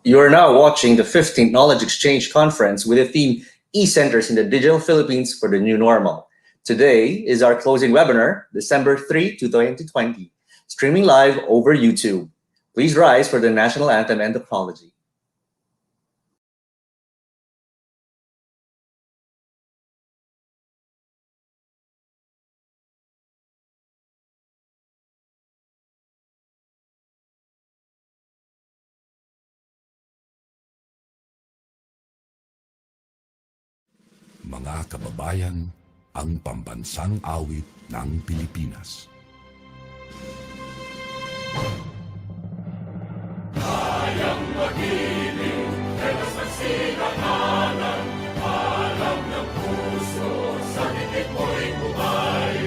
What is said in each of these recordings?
You are now watching the 15th Knowledge Exchange Conference with the theme eCenters in the Digital Philippines for the New Normal. Today is our closing webinar, December 3, 2020, streaming live over YouTube. Please rise for the National Anthem and Technology. Mga kababayan, ang pambansang awit ng Pilipinas. Kayang mag-ibig, telas ng sinangalan, alam ng puso, sa titik mo'y bumay.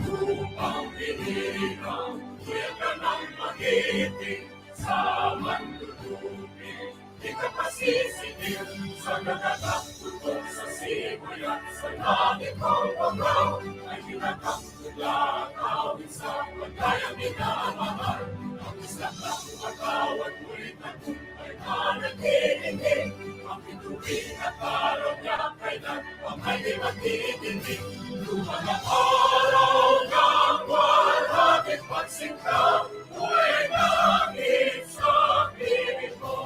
Upang pinirang, kuya ka ng magiting, sa manlulupin, di ka pasisitin, sa nagtatagputok sa simoy at sa langit mong panggaw, ay hinatang tulakawin sa pagkayang minamahal. Ang isang lang pagkawat mo'y tagumpay na naghihingi, ang pituwin at araw niya kailan ang hindi magtitindig. Lumang ang araw ng walating pagsingkaw, mo'y langit sa piling mo.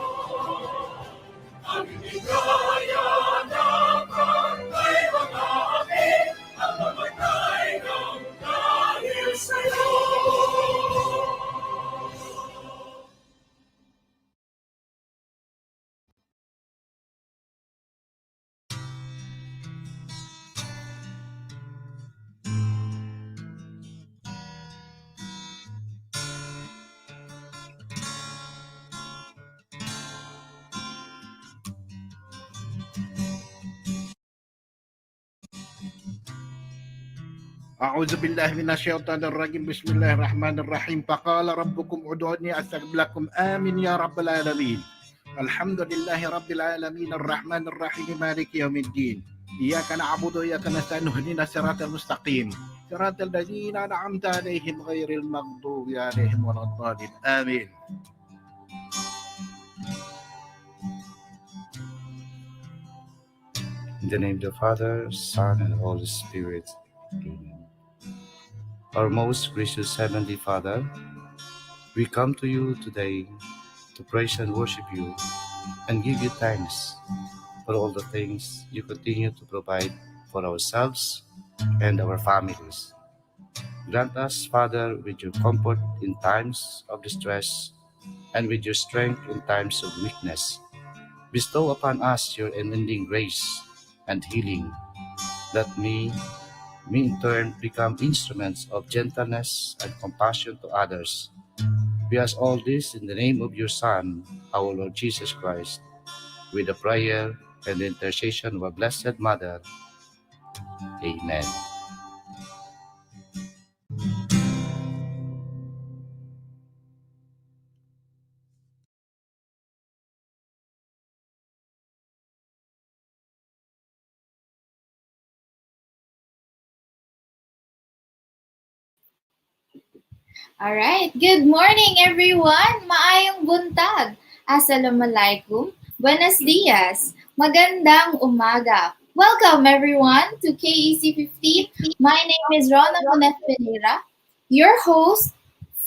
Ang hindi kaya ng kantay mga api, ang mamatay ng dahil sa'yo. أعوذ بالله من الشيطان الرجيم بسم الله الرحمن الرحيم فقال ربكم ادعوني أستجب لكم آمين يا رب العالمين الحمد لله رب العالمين الرحمن الرحيم مالك يوم الدين إياك نعبد وإياك نستعين اهدنا الصراط المستقيم صراط الذين أنعمت عليهم غير المغضوب عليهم ولا الضالين آمين. In the name of the Father, Son, and Holy Spirit. Amen. Our most gracious Heavenly Father, we come to you today to praise and worship you and give you thanks for all the things you continue to provide for ourselves and our families. Grant us, Father, with your comfort in times of distress and with your strength in times of weakness. Bestow upon us your unending grace and healing, that we in turn become instruments of gentleness and compassion to others. We ask all this in the name of your Son, our Lord Jesus Christ, with the prayer and the intercession of our Blessed Mother. Amen. Alright, good morning everyone! Maayong buntag! Assalamualaikum! Buenos dias! Magandang umaga! Welcome everyone to KEC 15. My name is Rona Monef Pereira, your host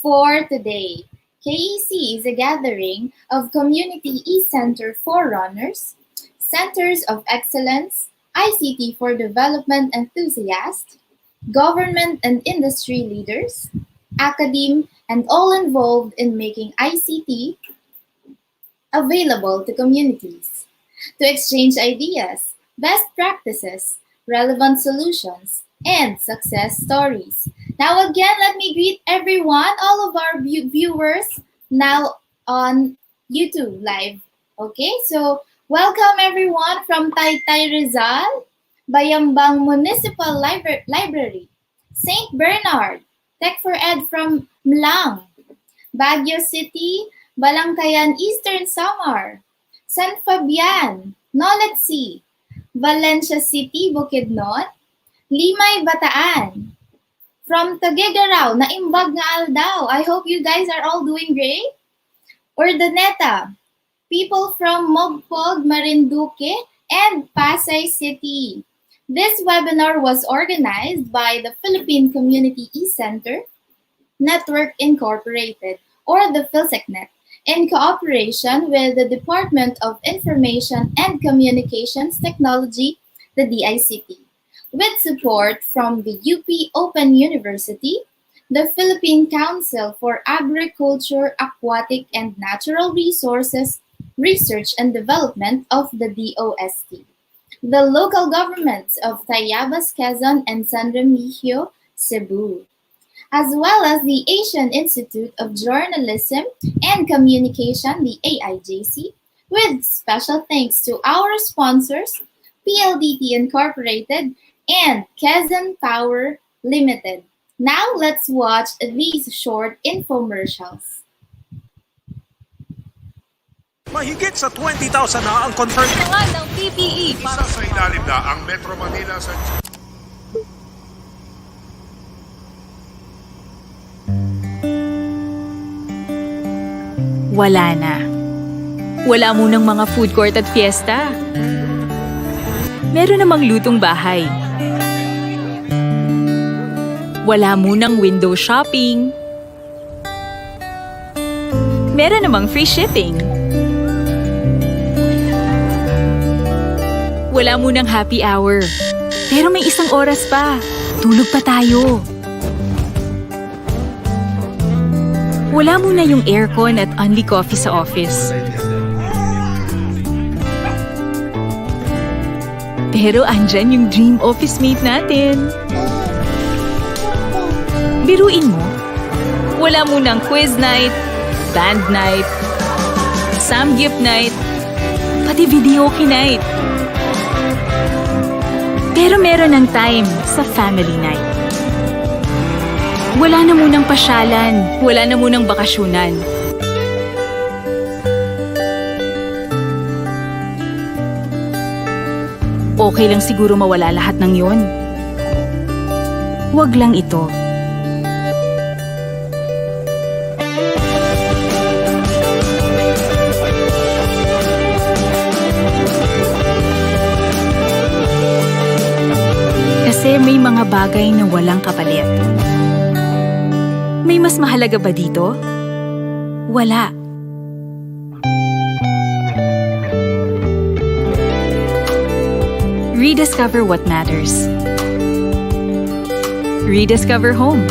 for today. KEC is a gathering of community eCenter forerunners, centers of excellence, ICT for development enthusiasts, government and industry leaders, academe, and all involved in making ICT available to communities, to exchange ideas, best practices, relevant solutions, and success stories. Now again, let me greet everyone, all of our viewers now on YouTube Live. Okay, so welcome everyone from Taytay Rizal, Bayambang Municipal Library, St. Bernard, Tech4ED from Mlang, Baguio City, Balangkayan Eastern Samar, San Fabian, Noletsi, Valencia City, Bukidnon, Limay, Bataan, from Tagigaraw, Naimbag nga Aldao. I hope you guys are all doing great. Urdaneta, people from Mogpog, Marinduque, and Pasay City. This webinar was organized by the Philippine Community eCenter Network Incorporated, or the PhilSecNet, in cooperation with the Department of Information and Communications Technology, the DICT, with support from the UP Open University, the Philippine Council for Agriculture, Aquatic and Natural Resources Research and Development of the DOST, the local governments of Tayabas, Quezon, and San Remigio, Cebu, as well as the Asian Institute of Journalism and Communication, the AIJC, with special thanks to our sponsors, PLDT Incorporated and Quezon Power Limited. Now let's watch these short infomercials. Mahigit sa 20,000 na ang confirmed ng PPE. Isa sa ilalim na ang Metro Manila sa Wala na. Wala munang mga food court at fiesta. Meron namang lutong bahay. Wala munang window shopping. Meron namang free shipping. Wala munang happy hour. Pero may isang oras pa. Tulog pa tayo. Wala muna yung aircon at only coffee sa office. Pero andyan yung dream office mate natin. Biruin mo, wala munang quiz night, band night, samgyup night, pati videoke night. Pero meron ng time sa family night. Wala na munang pasyalan, wala na munang bakasyunan. Okay lang siguro mawala lahat ng yon. Huwag lang ito. Kasi may mga bagay na walang kapalit. May mas mahalaga ba dito? Wala. Rediscover what matters. Rediscover home.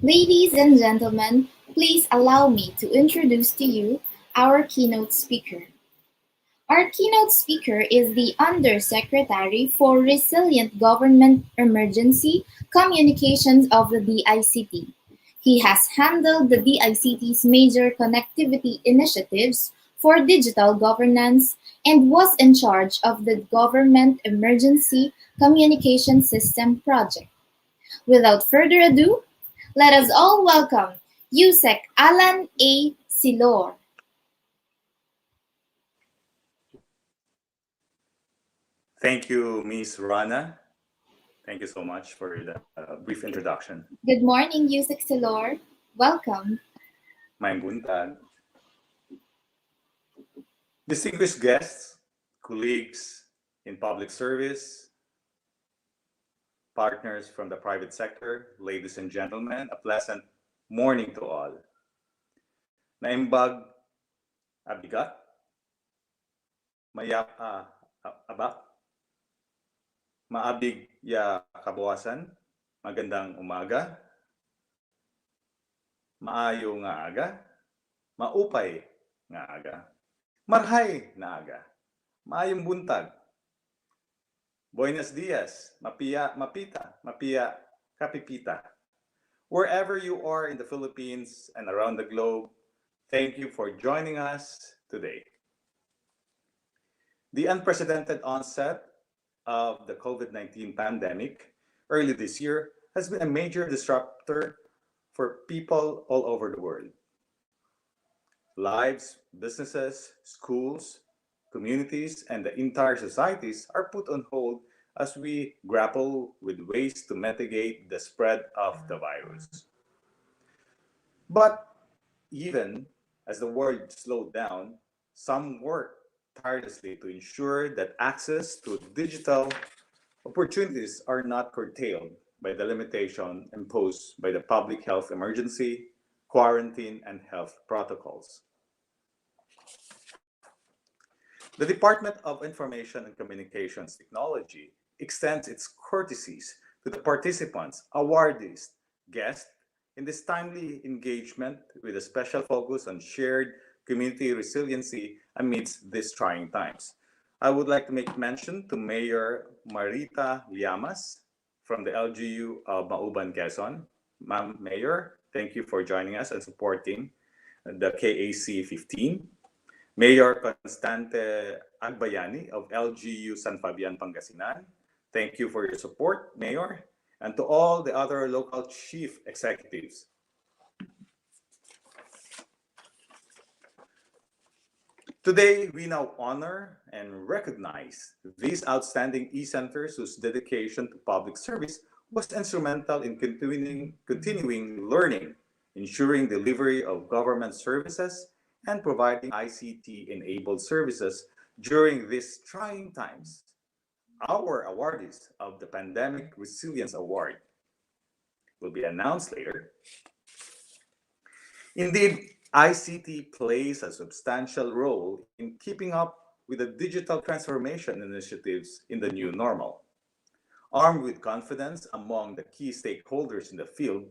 Ladies and gentlemen, please allow me to introduce to you our keynote speaker. Our keynote speaker is the Undersecretary for Resilient Government Emergency Communications of the DICT. He has handled the DICT's major connectivity initiatives for digital governance and was in charge of the Government Emergency Communication System project. Without further ado, let us all welcome Yusek Alan A. Silor. Thank you, Ms. Rana. Thank you so much for the brief introduction. Good morning, Yusek Silor. Welcome. Mayang buntag. Distinguished guests, colleagues in public service, partners from the private sector, ladies and gentlemen, a pleasant morning to all. Naimbag abigat, aba, maabig ya kabuwasan, magandang umaga, maayo nga aga, maupay nga aga, marhay na aga, maayong buntag, buenos dias, mapia, kapipita. Wherever you are in the Philippines and around the globe, thank you for joining us today. The unprecedented onset of the COVID-19 pandemic early this year has been a major disruptor for people all over the world. Lives, businesses, schools, communities, and the entire societies are put on hold as we grapple with ways to mitigate the spread of the virus. But even as the world slowed down, some worked tirelessly to ensure that access to digital opportunities are not curtailed by the limitation imposed by the public health emergency, quarantine, and health protocols. The Department of Information and Communications Technology extends its courtesies to the participants, awardees, guests in this timely engagement with a special focus on shared community resiliency amidst these trying times. I would like to make mention to Mayor Marita Llamas from the LGU of Mauban, Quezon. Ma'am Mayor, thank you for joining us and supporting the KAC 15. Mayor Constante Agbayani of LGU San Fabian, Pangasinan. Thank you for your support, Mayor, and to all the other local chief executives. Today, we now honor and recognize these outstanding eCenters whose dedication to public service was instrumental in continuing learning, ensuring delivery of government services, and providing ICT-enabled services during these trying times. Our awardees of the Pandemic Resilience Award will be announced later. Indeed, ICT plays a substantial role in keeping up with the digital transformation initiatives in the new normal. Armed with confidence among the key stakeholders in the field,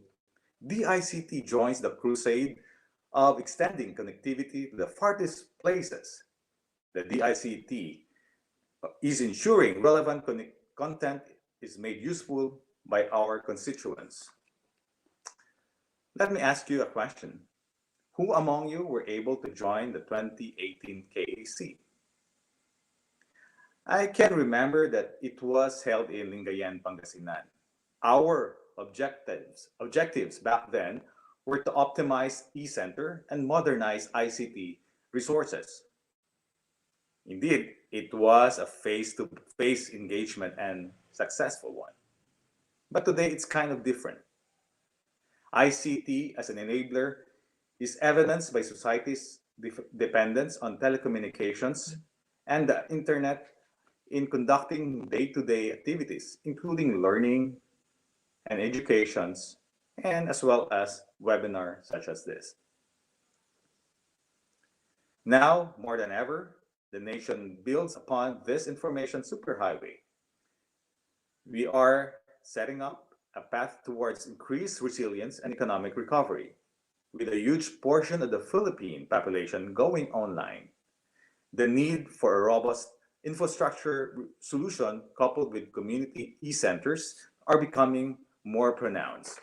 DICT joins the crusade of extending connectivity to the farthest places. The DICT is ensuring relevant content is made useful by our constituents. Let me ask you a question. Who among you were able to join the 2018 KAC? I can remember that it was held in Lingayen, Pangasinan. Our objectives back then were to optimize eCenter and modernize ICT resources. Indeed, it was a face-to-face engagement and successful one. But today it's kind of different. ICT as an enabler is evidenced by society's dependence on telecommunications and the internet in conducting day-to-day activities, including learning and educations, and as well as webinars such as this. Now, more than ever, the nation builds upon this information superhighway. We are setting up a path towards increased resilience and economic recovery, with a huge portion of the Philippine population going online. The need for a robust infrastructure solution coupled with community e-centers are becoming more pronounced.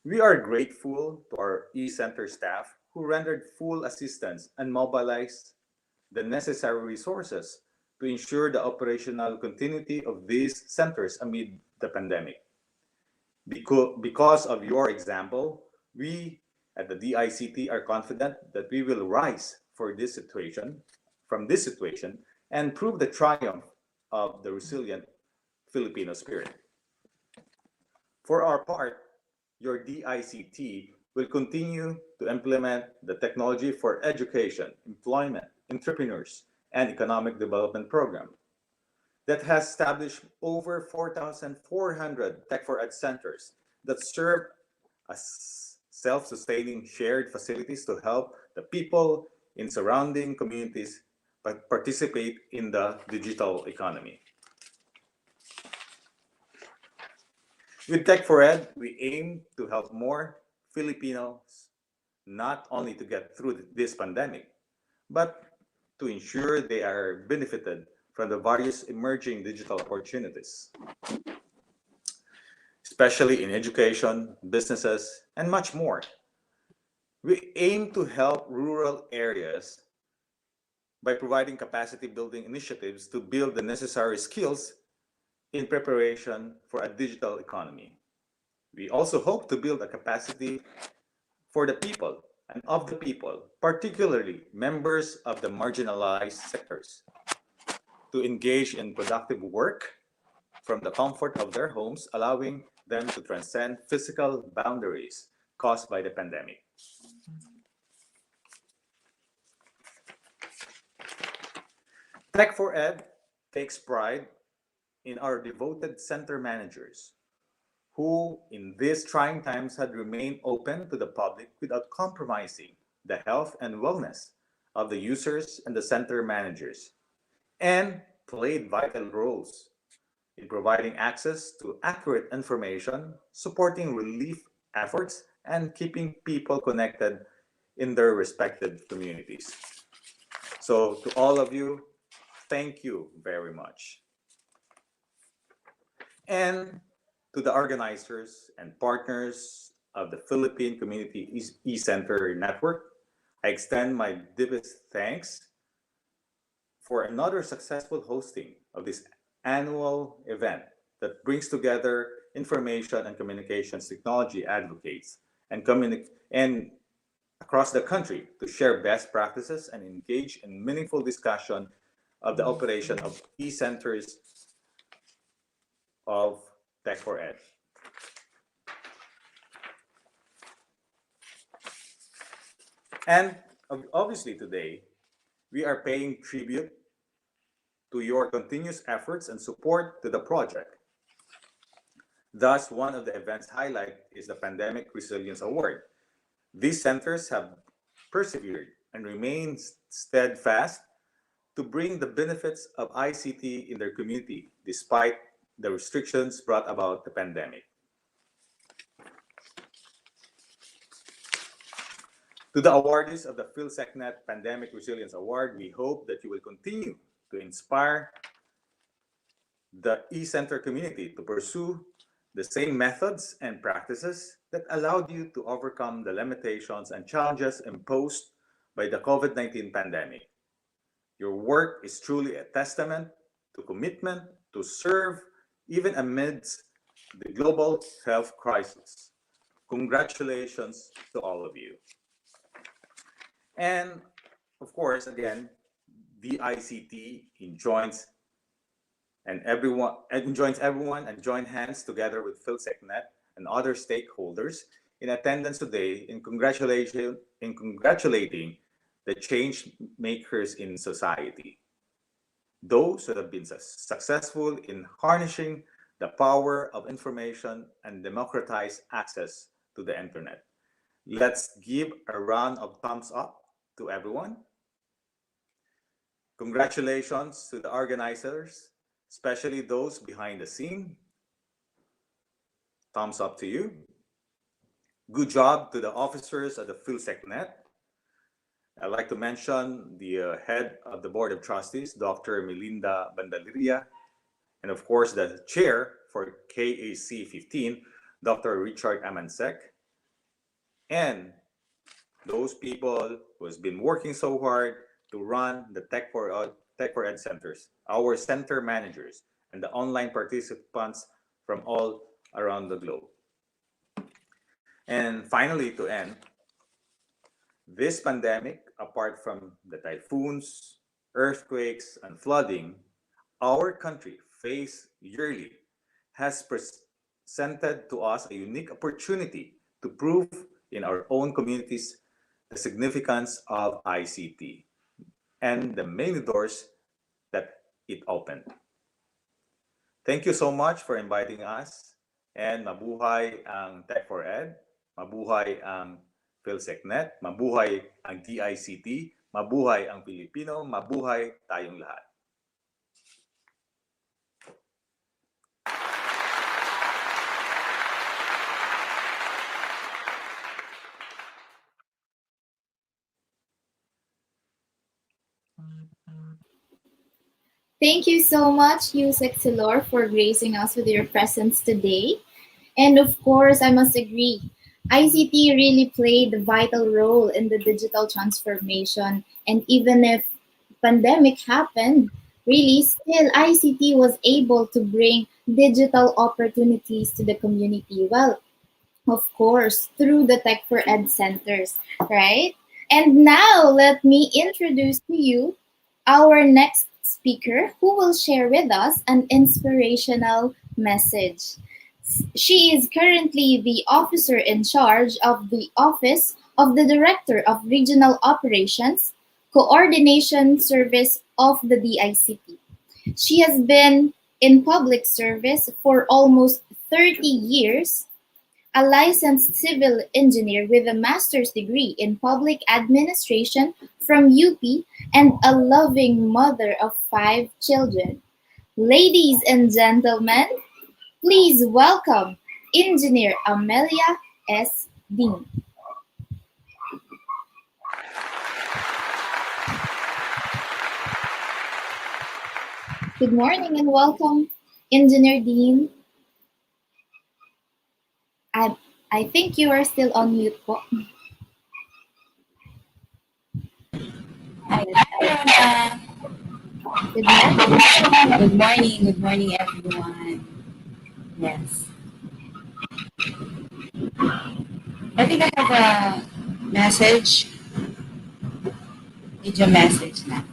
We are grateful to our eCenter staff who rendered full assistance and mobilized the necessary resources to ensure the operational continuity of these centers amid the pandemic. Because of your example, we at the DICT are confident that we will rise from this situation and prove the triumph of the resilient Filipino spirit. For our part, your DICT will continue to implement the technology for education, employment, entrepreneurs, and economic development program that has established over 4,400 Tech4ED Centers that serve as self-sustaining shared facilities to help the people in surrounding communities participate in the digital economy. With Tech4ED, we aim to help more Filipinos not only to get through this pandemic, but to ensure they are benefited from the various emerging digital opportunities, especially in education, businesses, and much more. We aim to help rural areas by providing capacity building initiatives to build the necessary skills in preparation for a digital economy. We also hope to build a capacity for the people and of the people, particularly members of the marginalized sectors, to engage in productive work from the comfort of their homes, allowing them to transcend physical boundaries caused by the pandemic. Tech4ED takes pride in our devoted center managers who, in these trying times, had remained open to the public without compromising the health and wellness of the users and the center managers, and played vital roles in providing access to accurate information, supporting relief efforts, and keeping people connected in their respective communities. So, to all of you, thank you very much. And to the organizers and partners of the Philippine Community eCenter Network, I extend my deepest thanks for another successful hosting of this annual event that brings together information and communications technology advocates and across the country to share best practices and engage in meaningful discussion of the operation of eCenters of Tech4ED. And obviously today, we are paying tribute to your continuous efforts and support to the project. Thus, one of the event's highlight is the Pandemic Resilience Award. These centers have persevered and remained steadfast to bring the benefits of ICT in their community despite the restrictions brought about the pandemic. To the awardees of the PhilSecNet Pandemic Resilience Award, we hope that you will continue to inspire the eCenter community to pursue the same methods and practices that allowed you to overcome the limitations and challenges imposed by the COVID-19 pandemic. Your work is truly a testament to commitment to serve even amidst the global health crisis. Congratulations to all of you. And of course, again, DICT joins everyone and join hands together with PhilSecNet and other stakeholders in attendance today in congratulating the change makers in society, those who have been successful in harnessing the power of information and democratize access to the internet. Let's give a round of thumbs up to everyone. Congratulations to the organizers, especially those behind the scene. Thumbs up to you. Good job to the officers of the PhilSecNet. I'd like to mention the head of the Board of Trustees, Dr. Melinda Bandaliria, and of course the chair for KAC 15, Dr. Richard Amansek, and those people who has been working so hard to run the Tech4ED centers, our center managers, and the online participants from all around the globe. And finally, to end, this pandemic, apart from the typhoons, earthquakes, and flooding our country faces yearly, has presented to us a unique opportunity to prove in our own communities the significance of ICT and the many doors that it opened. Thank you so much for inviting us, and mabuhay ang Tech4ED. Mabuhay ang PhilSecNet, mabuhay ang DICT, mabuhay ang Pilipino, mabuhay tayong lahat. Thank you so much, Yusek Silor, for gracing us with your presence today. And of course, I must agree, ICT really played a vital role in the digital transformation. And even if pandemic happened, really still ICT was able to bring digital opportunities to the community. Well, of course, through the Tech4ED Centers, right? And now let me introduce to you our next speaker who will share with us an inspirational message. She is currently the officer in charge of the Office of the Director of Regional Operations, Coordination Service of the DICT. She has been in public service for almost 30 years, a licensed civil engineer with a master's degree in public administration from UP, and a loving mother of 5 children. Ladies and gentlemen, please welcome Engineer Amelia S. Dean. Good morning and welcome, Engineer Dean. I think you are still on mute po. Good morning. Good morning, everyone. Yes. I think I have a message. Need your message now.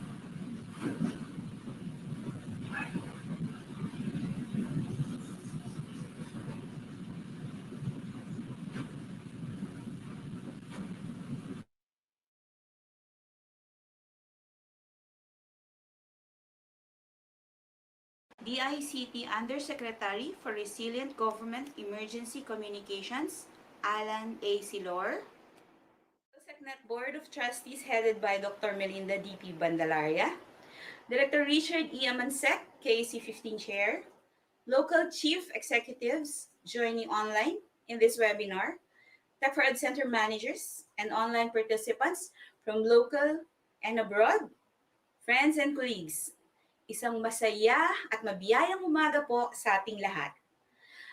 DICT Undersecretary for Resilient Government Emergency Communications, Alan A. Silor. SecNet Board of Trustees headed by Dr. Melinda D.P. Bandalaria. Director Richard E. Amansek, KAC 15 Chair. Local Chief Executives joining online in this webinar. Tech4ED Center managers and online participants from local and abroad. Friends and colleagues, isang masaya at mabiyayang umaga po sa ating lahat.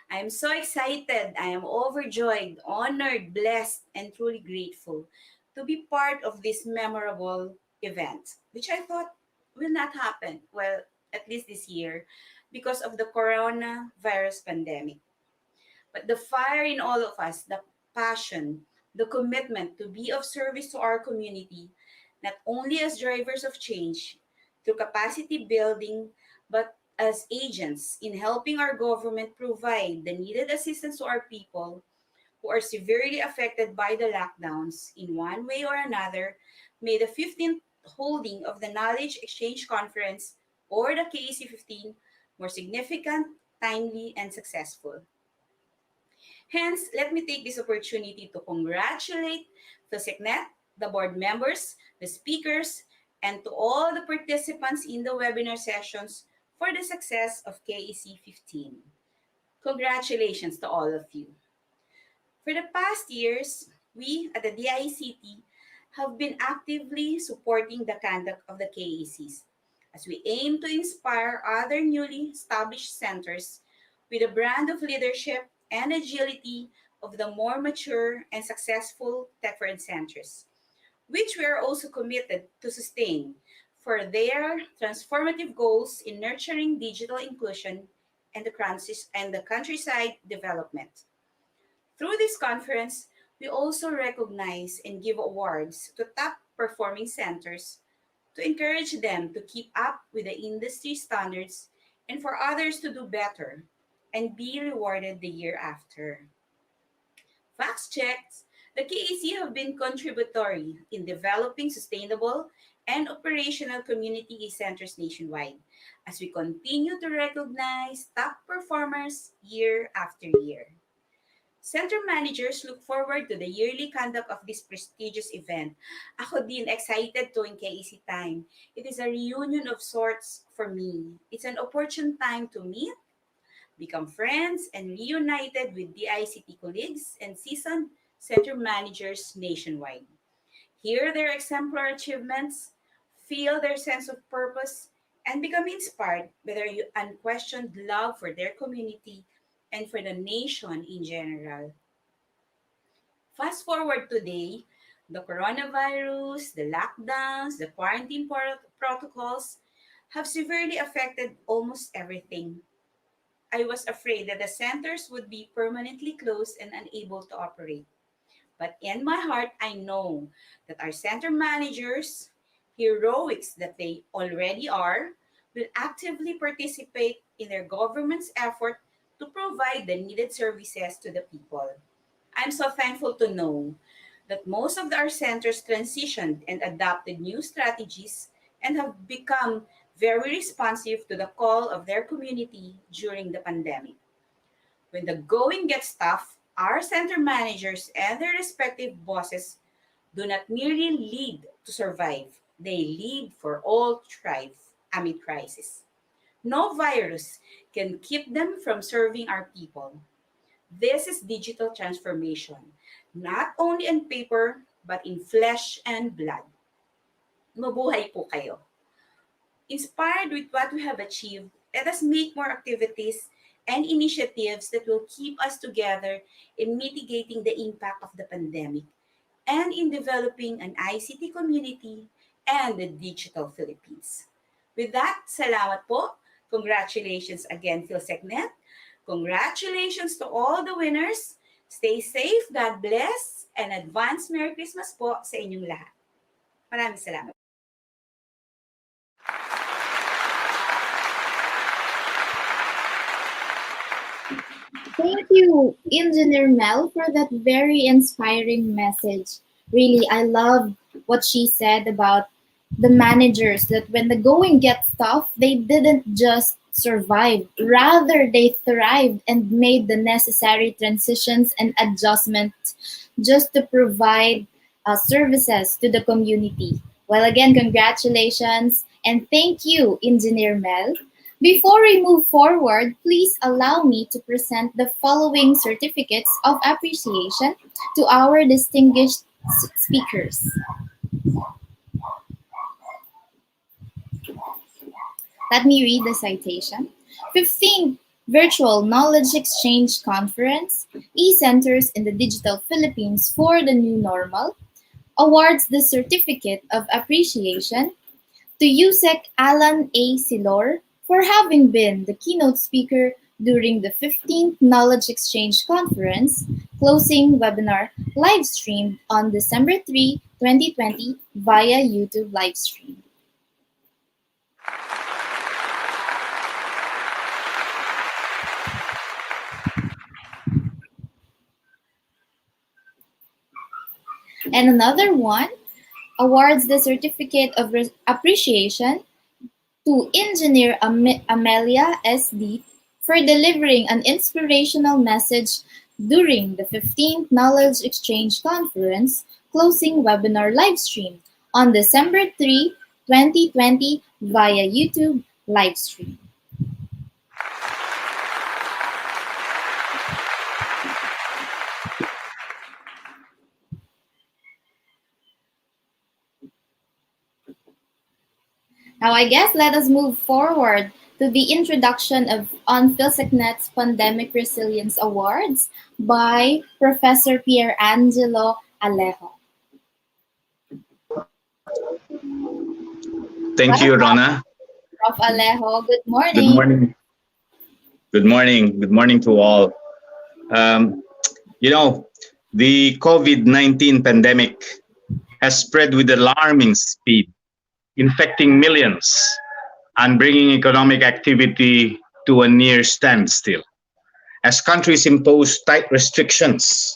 I am so excited, I am overjoyed, honored, blessed, and truly grateful to be part of this memorable event, which I thought will not happen, well, at least this year, because of the coronavirus pandemic. But the fire in all of us, the passion, the commitment to be of service to our community, not only as drivers of change, through capacity building, but as agents in helping our government provide the needed assistance to our people who are severely affected by the lockdowns in one way or another, made the 15th holding of the Knowledge Exchange Conference, or the KAC 15, more significant, timely, and successful. Hence, let me take this opportunity to congratulate the SecNet, the board members, the speakers, and to all the participants in the webinar sessions for the success of KAC 15. Congratulations to all of you. For the past years, we at the DICT have been actively supporting the conduct of the KACs as we aim to inspire other newly established centers with a brand of leadership and agility of the more mature and successful Tech4ED centers, which we are also committed to sustain for their transformative goals in nurturing digital inclusion and the countryside development. Through this conference, we also recognize and give awards to top performing centers to encourage them to keep up with the industry standards and for others to do better and be rewarded the year after. Facts checked, the KAC have been contributory in developing sustainable and operational community centers nationwide as we continue to recognize top performers year after year. Center managers look forward to the yearly conduct of this prestigious event. Ako din, excited to in KEC time. It is a reunion of sorts for me. It's an opportune time to meet, become friends, and reunited with DICT colleagues and seasoned center managers nationwide. Hear their exemplary achievements, feel their sense of purpose, and become inspired by their unquestioned love for their community and for the nation in general. Fast forward today, the coronavirus, the lockdowns, the quarantine protocols have severely affected almost everything. I was afraid that the centers would be permanently closed and unable to operate. But in my heart, I know that our center managers, heroics that they already are, will actively participate in their government's effort to provide the needed services to the people. I'm so thankful to know that most of our centers transitioned and adopted new strategies and have become very responsive to the call of their community during the pandemic. When the going gets tough, our center managers and their respective bosses do not merely lead to survive, they lead for all thrive amid crisis. No virus can keep them from serving our people. This is digital transformation, not only on paper, but in flesh and blood. Mabuhay po kayo. Inspired with what we have achieved, let us make more activities and initiatives that will keep us together in mitigating the impact of the pandemic and in developing an ICT community and the digital Philippines. With that, salamat po. Congratulations again, PhilSecNet. Congratulations to all the winners. Stay safe, God bless, and advance Merry Christmas po sa inyong lahat. Maraming salamat. Thank you, Engineer Mel, for that very inspiring message. Really, I love what she said about the managers, that when the going gets tough, they didn't just survive. Rather, they thrived and made the necessary transitions and adjustments just to provide services to the community. Well, again, congratulations and thank you, Engineer Mel. Before we move forward, please allow me to present the following certificates of appreciation to our distinguished speakers. Let me read the citation. 15th Virtual Knowledge Exchange Conference, eCenters in the Digital Philippines for the New Normal, awards the Certificate of Appreciation to USEC Alan A. Silor for having been the keynote speaker during the 15th Knowledge Exchange Conference closing webinar live streamed on December 3, 2020 via YouTube livestream. And another one awards the Certificate of Appreciation to Engineer Amelia S.D. for delivering an inspirational message during the 15th Knowledge Exchange Conference closing webinar livestream on December 3, 2020 via YouTube livestream. Now, I guess let us move forward to the introduction of on PhilSecNet's Pandemic Resilience Awards by Professor Pierangelo Alejo. Thank you, Rona. Prof. Alejo, good morning. Good morning. Good morning. Good morning to all. The COVID-19 pandemic has spread with alarming speed, infecting millions and bringing economic activity to a near standstill. As countries impose tight restrictions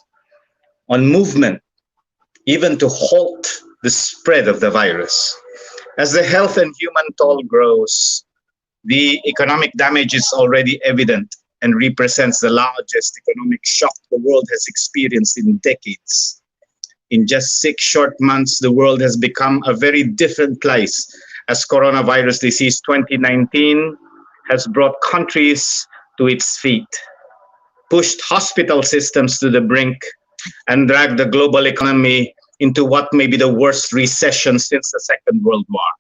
on movement, even to halt the spread of the virus. As the health and human toll grows, the economic damage is already evident and represents the largest economic shock the world has experienced in decades. In just 6 short months, the world has become a very different place as coronavirus disease 2019 has brought countries to its feet, pushed hospital systems to the brink, and dragged the global economy into what may be the worst recession since the Second World War.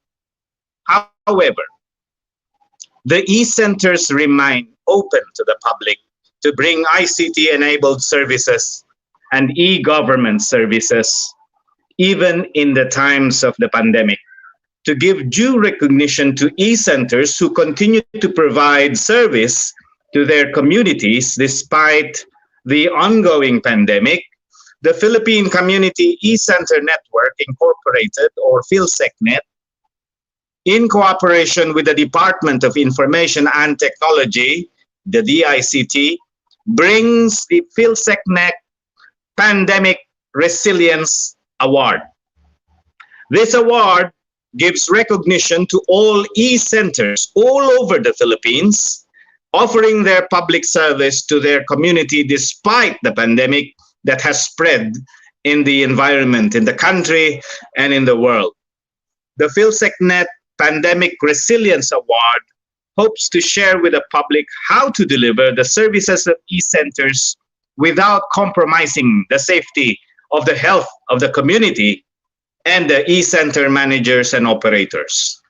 However, the eCenters remain open to the public to bring ICT-enabled services and e-government services, even in the times of the pandemic, to give due recognition to eCenters who continue to provide service to their communities despite the ongoing pandemic. The Philippine Community eCenter Network Incorporated, or PhilSecNet, in cooperation with the Department of Information and Technology, the DICT, brings the PhilSecNet Pandemic Resilience Award. This award gives recognition to all e-centers all over the Philippines, offering their public service to their community despite the pandemic that has spread in the environment, in the country, and in the world. The PhilSecNet Pandemic Resilience Award hopes to share with the public how to deliver the services of e-centers without compromising the safety of the health of the community and the e-center managers and operators.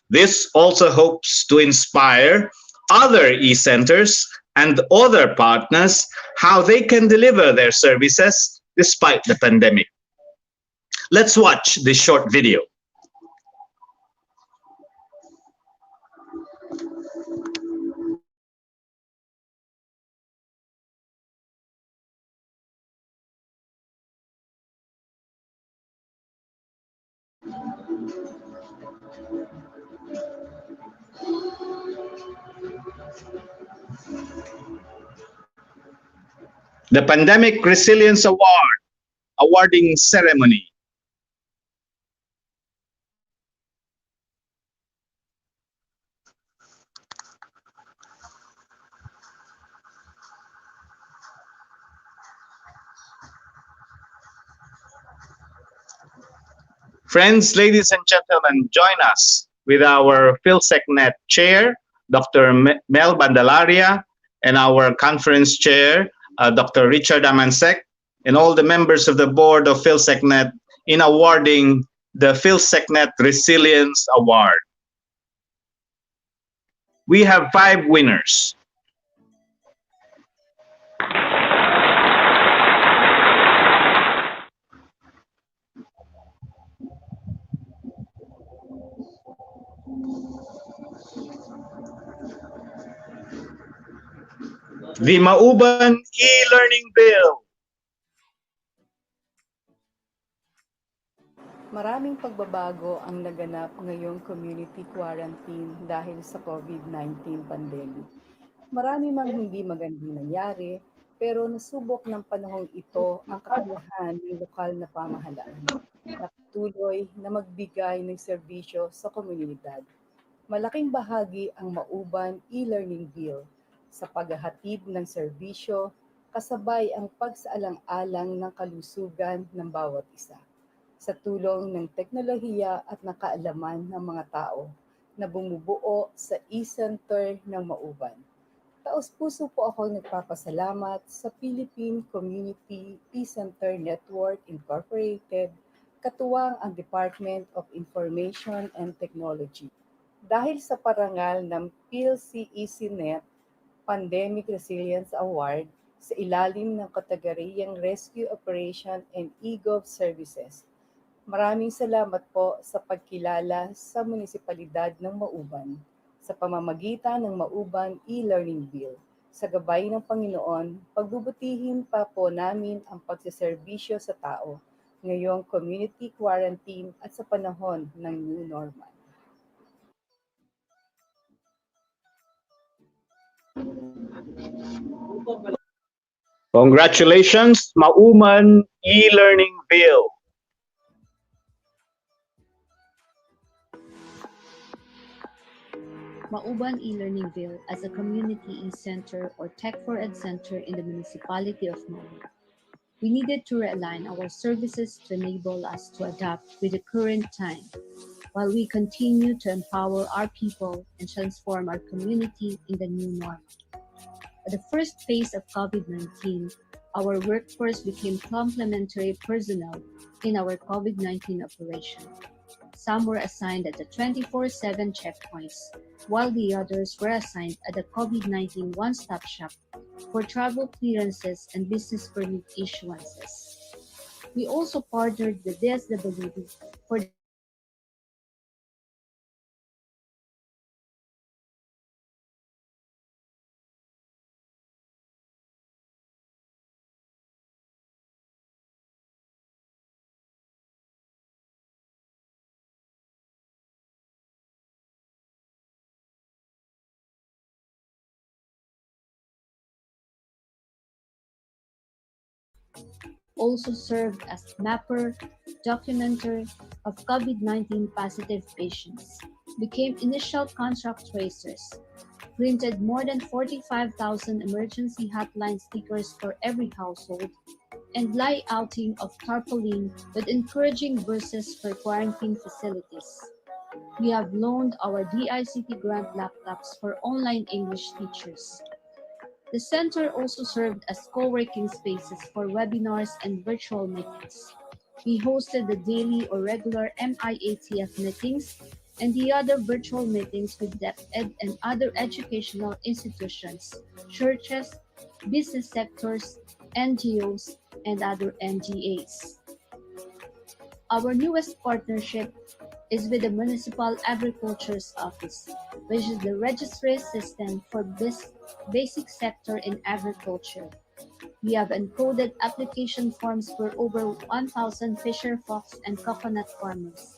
This also hopes to inspire other e-centers and other partners how they can deliver their services despite the pandemic. Let's watch this short video. The Pandemic Resilience Award, awarding ceremony. Friends, ladies and gentlemen, join us with our PhilSecNet Chair, Dr. Mel Bandalaria, and our Conference Chair, Dr. Richard Amansek, and all the members of the board of PhilSecNet in awarding the PhilSecNet Resilience Award. We have 5 winners. The Mauban e-learning bill. Maraming pagbabago ang naganap ngayong community quarantine dahil sa COVID-19 pandemic. Marami mang hindi magandang nangyari, pero nasubok ng panahong ito ang kakayahan ng lokal na pamahalaan na patuloy na magbigay ng serbisyo sa komunidad. Malaking bahagi ang Mauban e-learning bill sa paghahatid ng serbisyo kasabay ang pagsaalang-alang ng kalusugan ng bawat isa. Sa tulong ng teknolohiya at ng kaalaman ng mga tao na bumubuo sa eCenter ng Mauban. Taos-puso po ako nagpapasalamat sa Philippine Community eCenter Network Incorporated, katuwang ang Department of Information and Technology. Dahil sa parangal ng PhilCECnet Pandemic Resilience Award sa ilalim ng kategoriyang Rescue Operation and eGov Services. Maraming salamat po sa pagkilala sa munisipalidad ng Mauban sa pamamagitan ng Mauban e-learning bill. Sa gabay ng Panginoon, pagbubutihin pa po namin ang pagseserbisyo sa tao ngayong community quarantine at sa panahon ng new normal. Congratulations, Mauban e-learning bill. Mauban e-Learningville as a community e-center or Tech4ED Center in the municipality of Mauban. We needed to realign our services to enable us to adapt with the current time, while we continue to empower our people and transform our community in the new normal. At the first phase of COVID-19, our workforce became complementary personnel in our COVID-19 operation. Some were assigned at the 24/7 checkpoints, while the others were assigned at the COVID-19 one-stop shop for travel clearances and business permit issuances. We also partnered with DSWD for also served as mapper, documenter of COVID-19 positive patients, became initial contact tracers, printed more than 45,000 emergency hotline stickers for every household, and layouting of tarpaulin with encouraging verses for quarantine facilities. We have loaned our DICT grant laptops for online English teachers. The center also served as co-working spaces for webinars and virtual meetings. We hosted the daily or regular MIATF meetings and the other virtual meetings with DepEd and other educational institutions, churches, business sectors, NGOs, and other NGAs. Our newest partnership is with the Municipal Agriculture's Office, which is the registry system for basic sector in agriculture. We have encoded application forms for over 1,000 fisher folks and coconut farmers.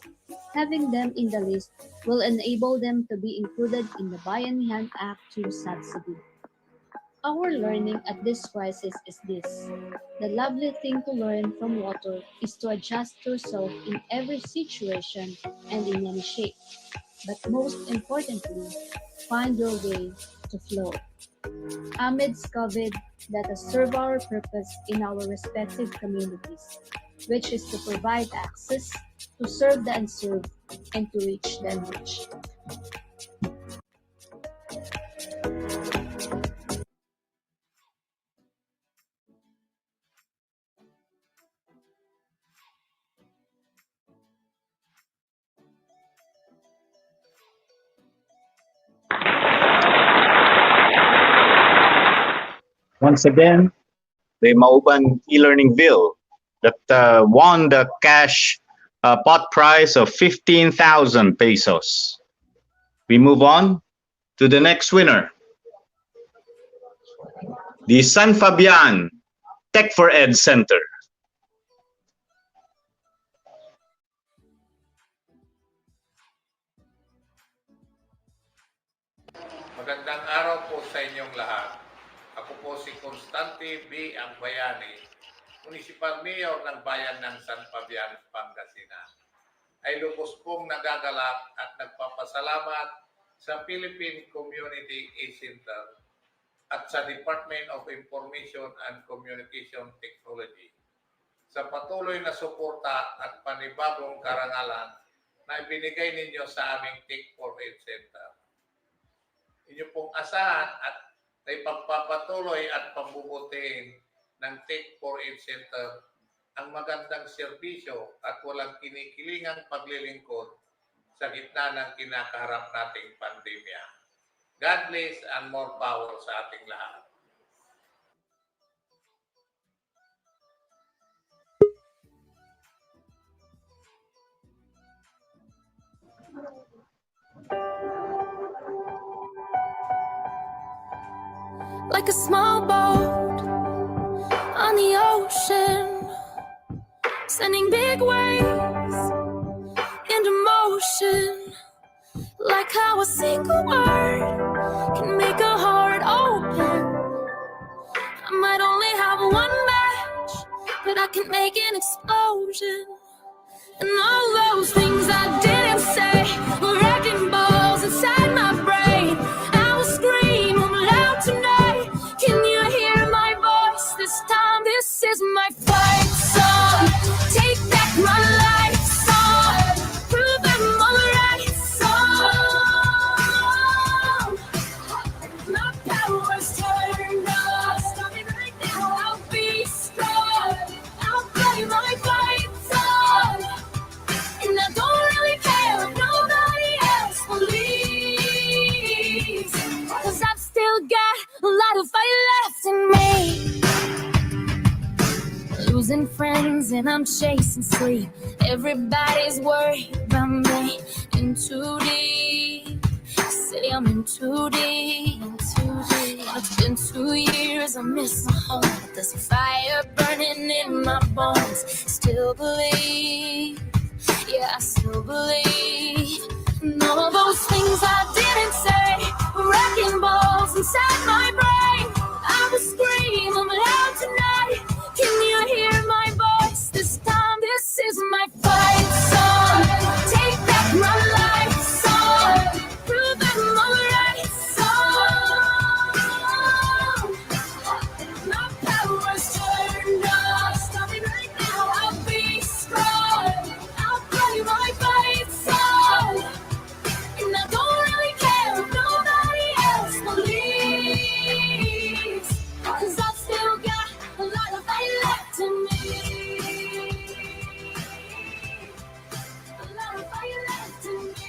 Having them in the list will enable them to be included in the Bayanihan Act 2 subsidy. Our learning at this crisis is this: the lovely thing to learn from water is to adjust yourself in every situation and in any shape. But most importantly, find your way to flow. Amidst COVID, let us serve our purpose in our respective communities, which is to provide access, to serve the unserved, and to reach the unreached. Once again, the Mauban e-Learningville that won the cash pot prize of 15,000 pesos. We move on to the next winner, the San Fabian Tech4ED Center. Magandang araw po sa inyong lahat. Ako po si Constante B. Angbayani, Municipal Mayor ng Bayan ng San Fabian, Pangasinan. Ay lubos pong nagagalak at nagpapasalamat sa Philippine Community eCenter at sa Department of Information and Communication Technology sa patuloy na suporta at panibagong karangalan na ibinigay ninyo sa aming Tech4ED Center. Inyo pong asahan at ipagpapatuloy at pambubutihin ng Tech4ED Center ang magandang serbisyo at walang kinikilingang paglilingkod sa gitna ng kinakaharap nating pandemya. God bless and more power sa ating lahat. Like a small boat on the ocean, sending big waves into motion. Like how a single word can make a heart open. I might only have one match, but I can make an explosion. And all those things I didn't say were wrecking balls inside my brain. this is my fight song. Take back my life song. Prove I'm alright song. My power's turned on. Stop it right now, I'll be strong. I'll play my fight song. And I don't really care if nobody else believes. 'Cause I've still got a lot of fight left in me. Losing friends and I'm chasing sleep. Everybody's worried about me. In too deep. Say I'm in too deep. It's been 2 years, I miss my home. But there's a fire burning in my bones. Still believe. Yeah, I still believe. And all of those things I didn't say were wrecking balls inside my brain. I will scream, I'm loud tonight. Can you hear my voice? This time, this is my fight song. Take back my life song. Prove I'm alright song. My power's turned on. Stop it right now, I'll be strong. I'll play my fight song. And I don't really care if nobody else believes. 'Cause I've still got a lot of fight left in me. A lot of fight left in me.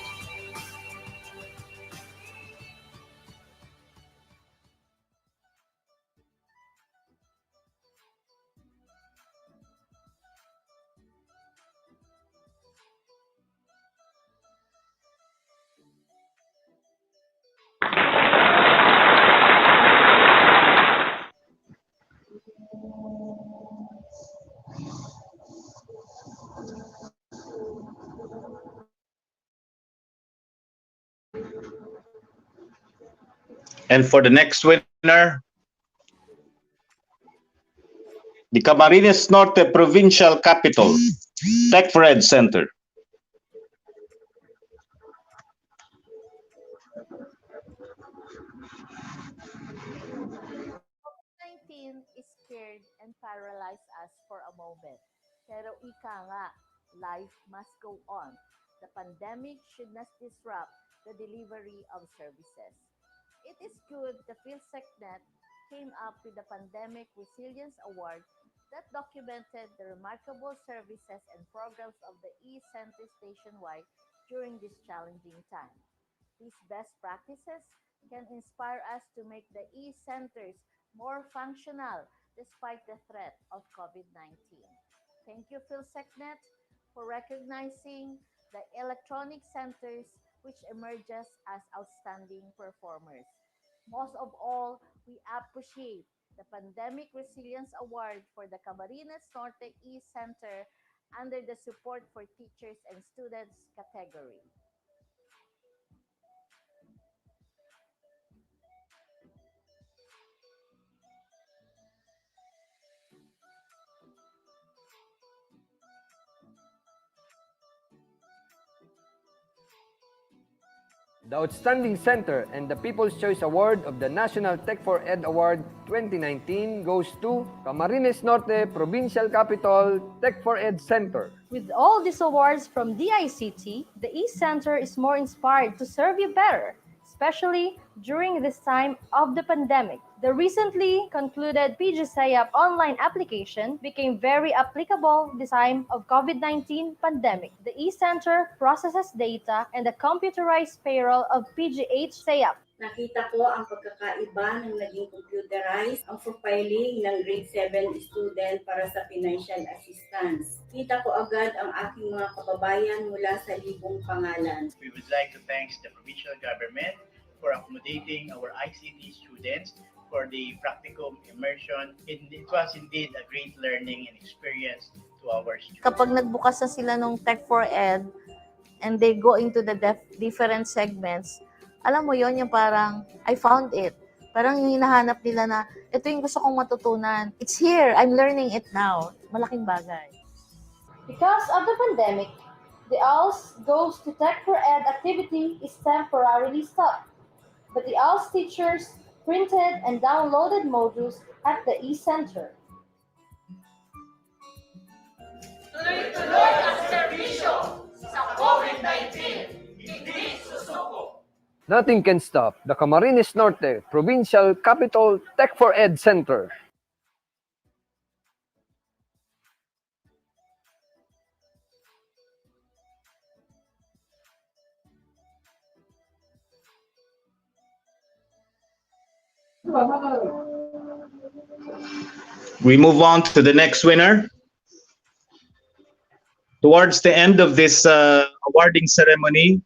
And for the next winner, the Camarines Norte Provincial Capital, Tech4ED Center. 19 scared and paralyzed us for a moment. Pero ika nga, life must go on. The pandemic should not disrupt the delivery of services. It is good the PhilSecNet came up with the Pandemic Resilience Award that documented the remarkable services and programs of the eCenters nationwide during this challenging time. These best practices can inspire us to make the e-centers more functional despite the threat of COVID-19. Thank you, PhilSecNet, for recognizing the electronic centers which emerges as outstanding performers. Most of all, we appreciate the Pandemic Resilience Award for the Camarines Norte E-Center under the Support for Teachers and Students category. The Outstanding Center and the People's Choice Award of the National Tech4ED Award 2019 goes to Camarines Norte Provincial Capital Tech4ED Center. With all these awards from DICT, the eCenter is more inspired to serve you better, especially during this time of the pandemic. The recently concluded PGCIAP online application became very applicable this time of COVID-19 pandemic. The eCenter processes data and the computerized payroll of PGH CIAP. Nakita ko ang pagkakaiba ng naging computerized ang profiling ng grade 7 student para sa financial assistance. Kita ko agad ang aking mga kababayan mula sa libong pangalan. We would like to thank the provincial government for accommodating our ICT students for the practicum immersion. It was indeed a great learning and experience to our students. Kapag nagbukas na sila ng Tech4ED and they go into the different segments, alam mo yon yung parang, I found it. Parang yung hinahanap nila na, ito yung gusto kong matutunan. It's here, I'm learning it now. Malaking bagay. Because of the pandemic, the ALS Goes to Tech4ED activity is temporarily stopped. But the ALS teachers printed and downloaded modules at the eCenter. Nothing can stop the Camarines Norte Provincial Capital Tech4ED Center. We move on to the next winner. Towards the end of this awarding ceremony,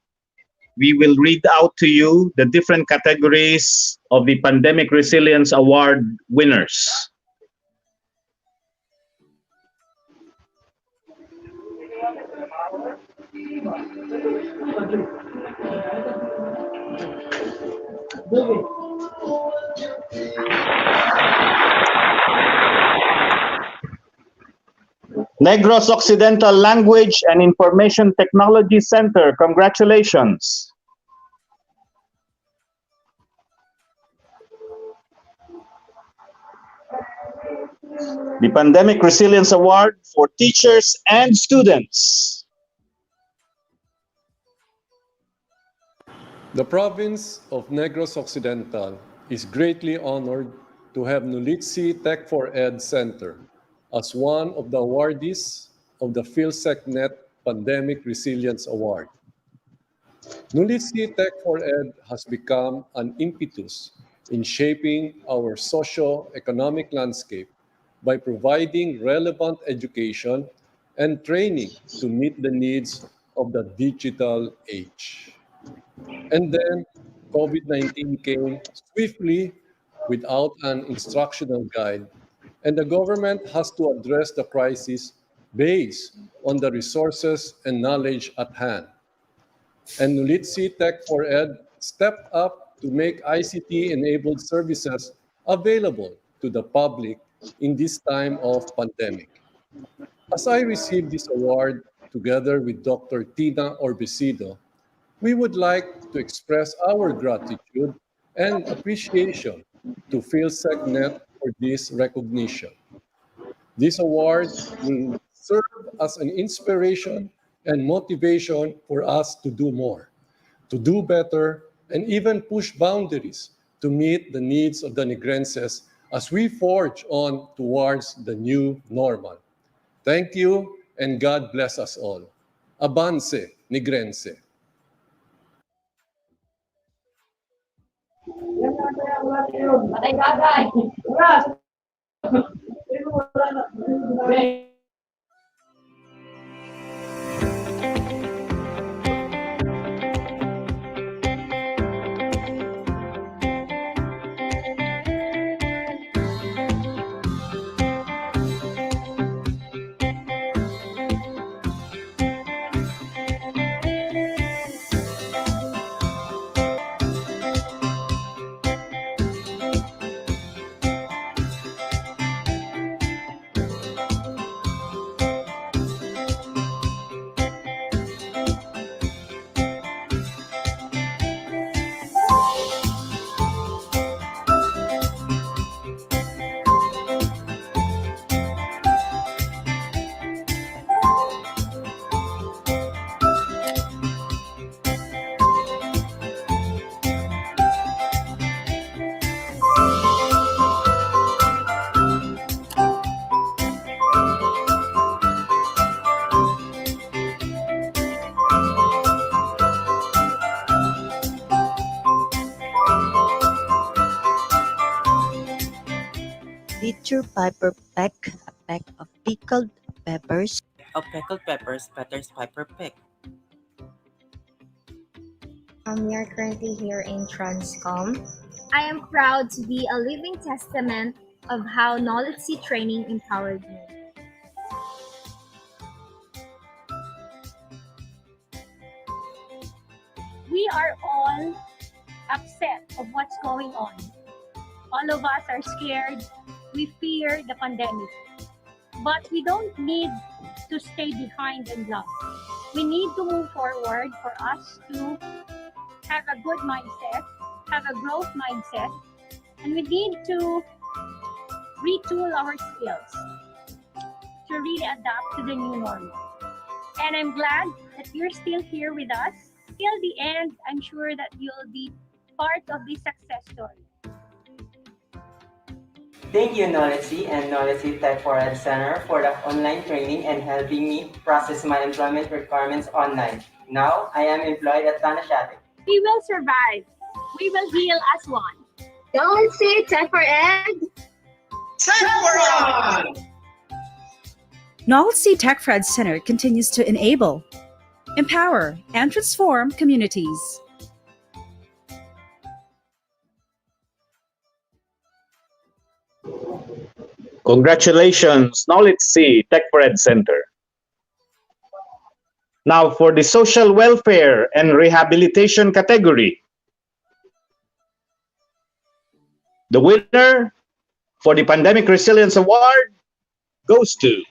we will read out to you the different categories of the Pandemic Resilience Award winners. Negros Occidental Language and Information Technology Center, congratulations. The Pandemic Resilience Award for teachers and students. The province of Negros Occidental is greatly honored to have Nulitsi Tech4ED Center as one of the awardees of the PhilSecNet Pandemic Resilience Award. Nulitsi Tech4ED has become an impetus in shaping our socio-economic landscape by providing relevant education and training to meet the needs of the digital age. And then COVID-19 came swiftly without an instructional guide, and the government has to address the crisis based on the resources and knowledge at hand. And Nulitsi Tech4ED stepped up to make ICT-enabled services available to the public in this time of pandemic. As I received this award together with Dr. Tina Orbesido, we would like to express our gratitude and appreciation to PhilSecNet for this recognition. This award will serve as an inspiration and motivation for us to do more, to do better, and even push boundaries to meet the needs of the Negrenses as we forge on towards the new normal. Thank you, and God bless us all. Avance, Negrense. Did your piper peck a peck of pickled peppers? Of pickled peppers, Petter's Piper pick. We are currently here in Transcom. I am proud to be a living testament of how knowledge training empowered me. We are all upset of what's going on. All of us are scared. We fear the pandemic. But we don't need to stay behind and lost. We need to move forward for us to have a good mindset, have a growth mindset, and we need to retool our skills to really adapt to the new normal. And I'm glad that you're still here with us till the end, I'm sure that you'll be part of this success story. Thank you, Knowledge and Knowledge Tech4ED Center for the online training and helping me process my employment requirements online. Now, I am employed at Tanashate. We will survive. We will heal as one. Knowledge Tech4ED. Tech4ED! Knowledge Tech4ED Center continues to enable, empower, and transform communities. Congratulations, Knowledge Tech4ED Center. Now for the Social Welfare and Rehabilitation category. The winner for the Pandemic Resilience Award goes to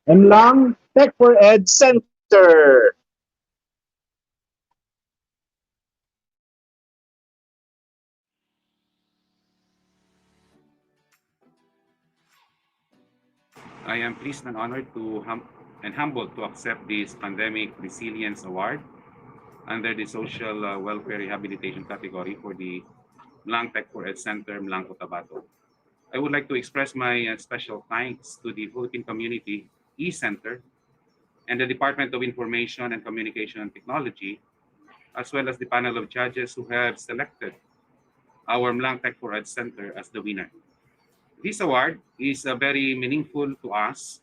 Mlang Tech4ED Center. I am pleased and honored and humbled to accept this Pandemic Resilience Award under the Social Welfare Rehabilitation category for the Mlang Tech4ED Center, Mlang Cotabato. I would like to express my special thanks to the Philippine Community eCenter and the Department of Information and Communication and Technology, as well as the panel of judges who have selected our Mlang Tech4ED Center as the winner. This award is very meaningful to us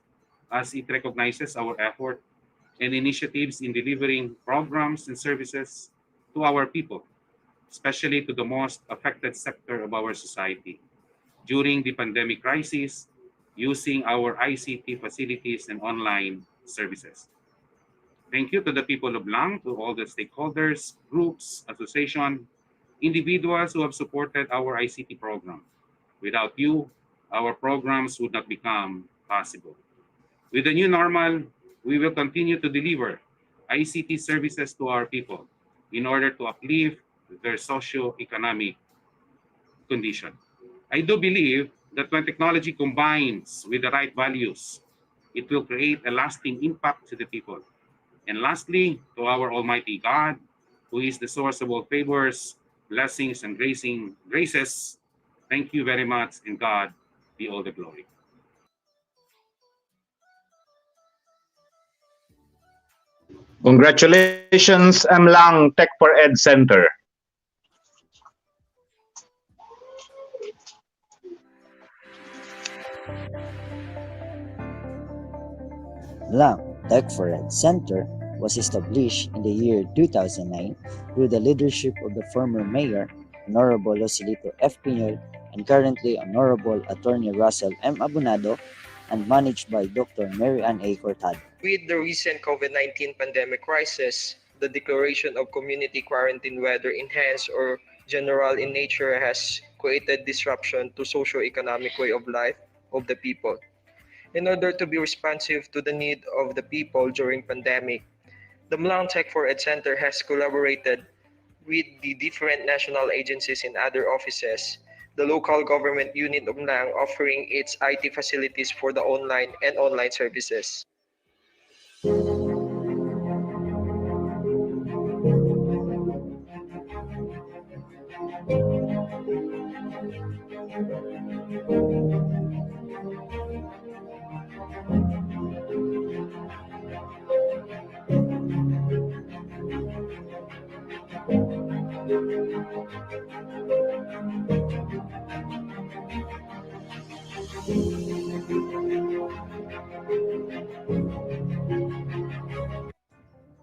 as it recognizes our effort and initiatives in delivering programs and services to our people, especially to the most affected sector of our society during the pandemic crisis, using our ICT facilities and online services. Thank you to the people of Mlang, to all the stakeholders, groups, associations, individuals who have supported our ICT program. Without you, our programs would not become possible. With the new normal, we will continue to deliver ICT services to our people in order to uplift their socio-economic condition. I do believe that when technology combines with the right values, it will create a lasting impact to the people. And lastly, to our Almighty God, who is the source of all favors, blessings, and graces, thank you very much, and God be all the glory. Congratulations, Mlang Tech4ED Center. Mlang Tech4ED Center was established in the year 2009 through the leadership of the former mayor, Honorable Joselito F. Piñol, and currently Honorable Attorney Russell M. Abonado, and managed by Dr. Mary Ann A. Cortado. With the recent COVID-19 pandemic crisis, the declaration of community quarantine, whether enhanced or general in nature, has created disruption to socio-economic way of life of the people. In order to be responsive to the need of the people during pandemic, the Mlang Tech4ED Center has collaborated with the different national agencies and other offices, the local government unit of Mlang offering its IT facilities for the online and online services.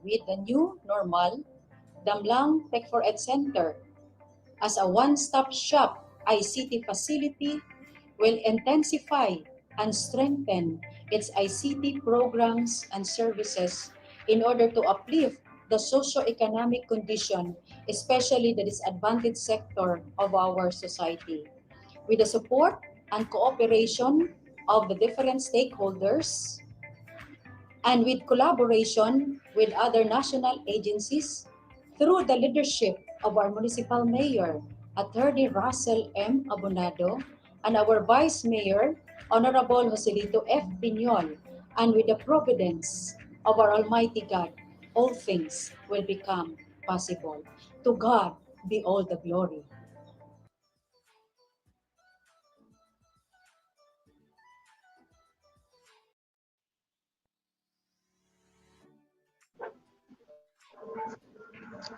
With the new normal, the Mlang Tech4ED Center, as a one-stop shop ICT facility, will intensify and strengthen its ICT programs and services in order to uplift the socio-economic condition, especially the disadvantaged sector of our society. With the support and cooperation of the different stakeholders, and with collaboration with other national agencies through the leadership of our municipal mayor, Attorney Russell M. Abonado, and our Vice Mayor, Honorable Joselito F. Piñol, And with the providence of our Almighty God, all things will become possible. To God be all the glory.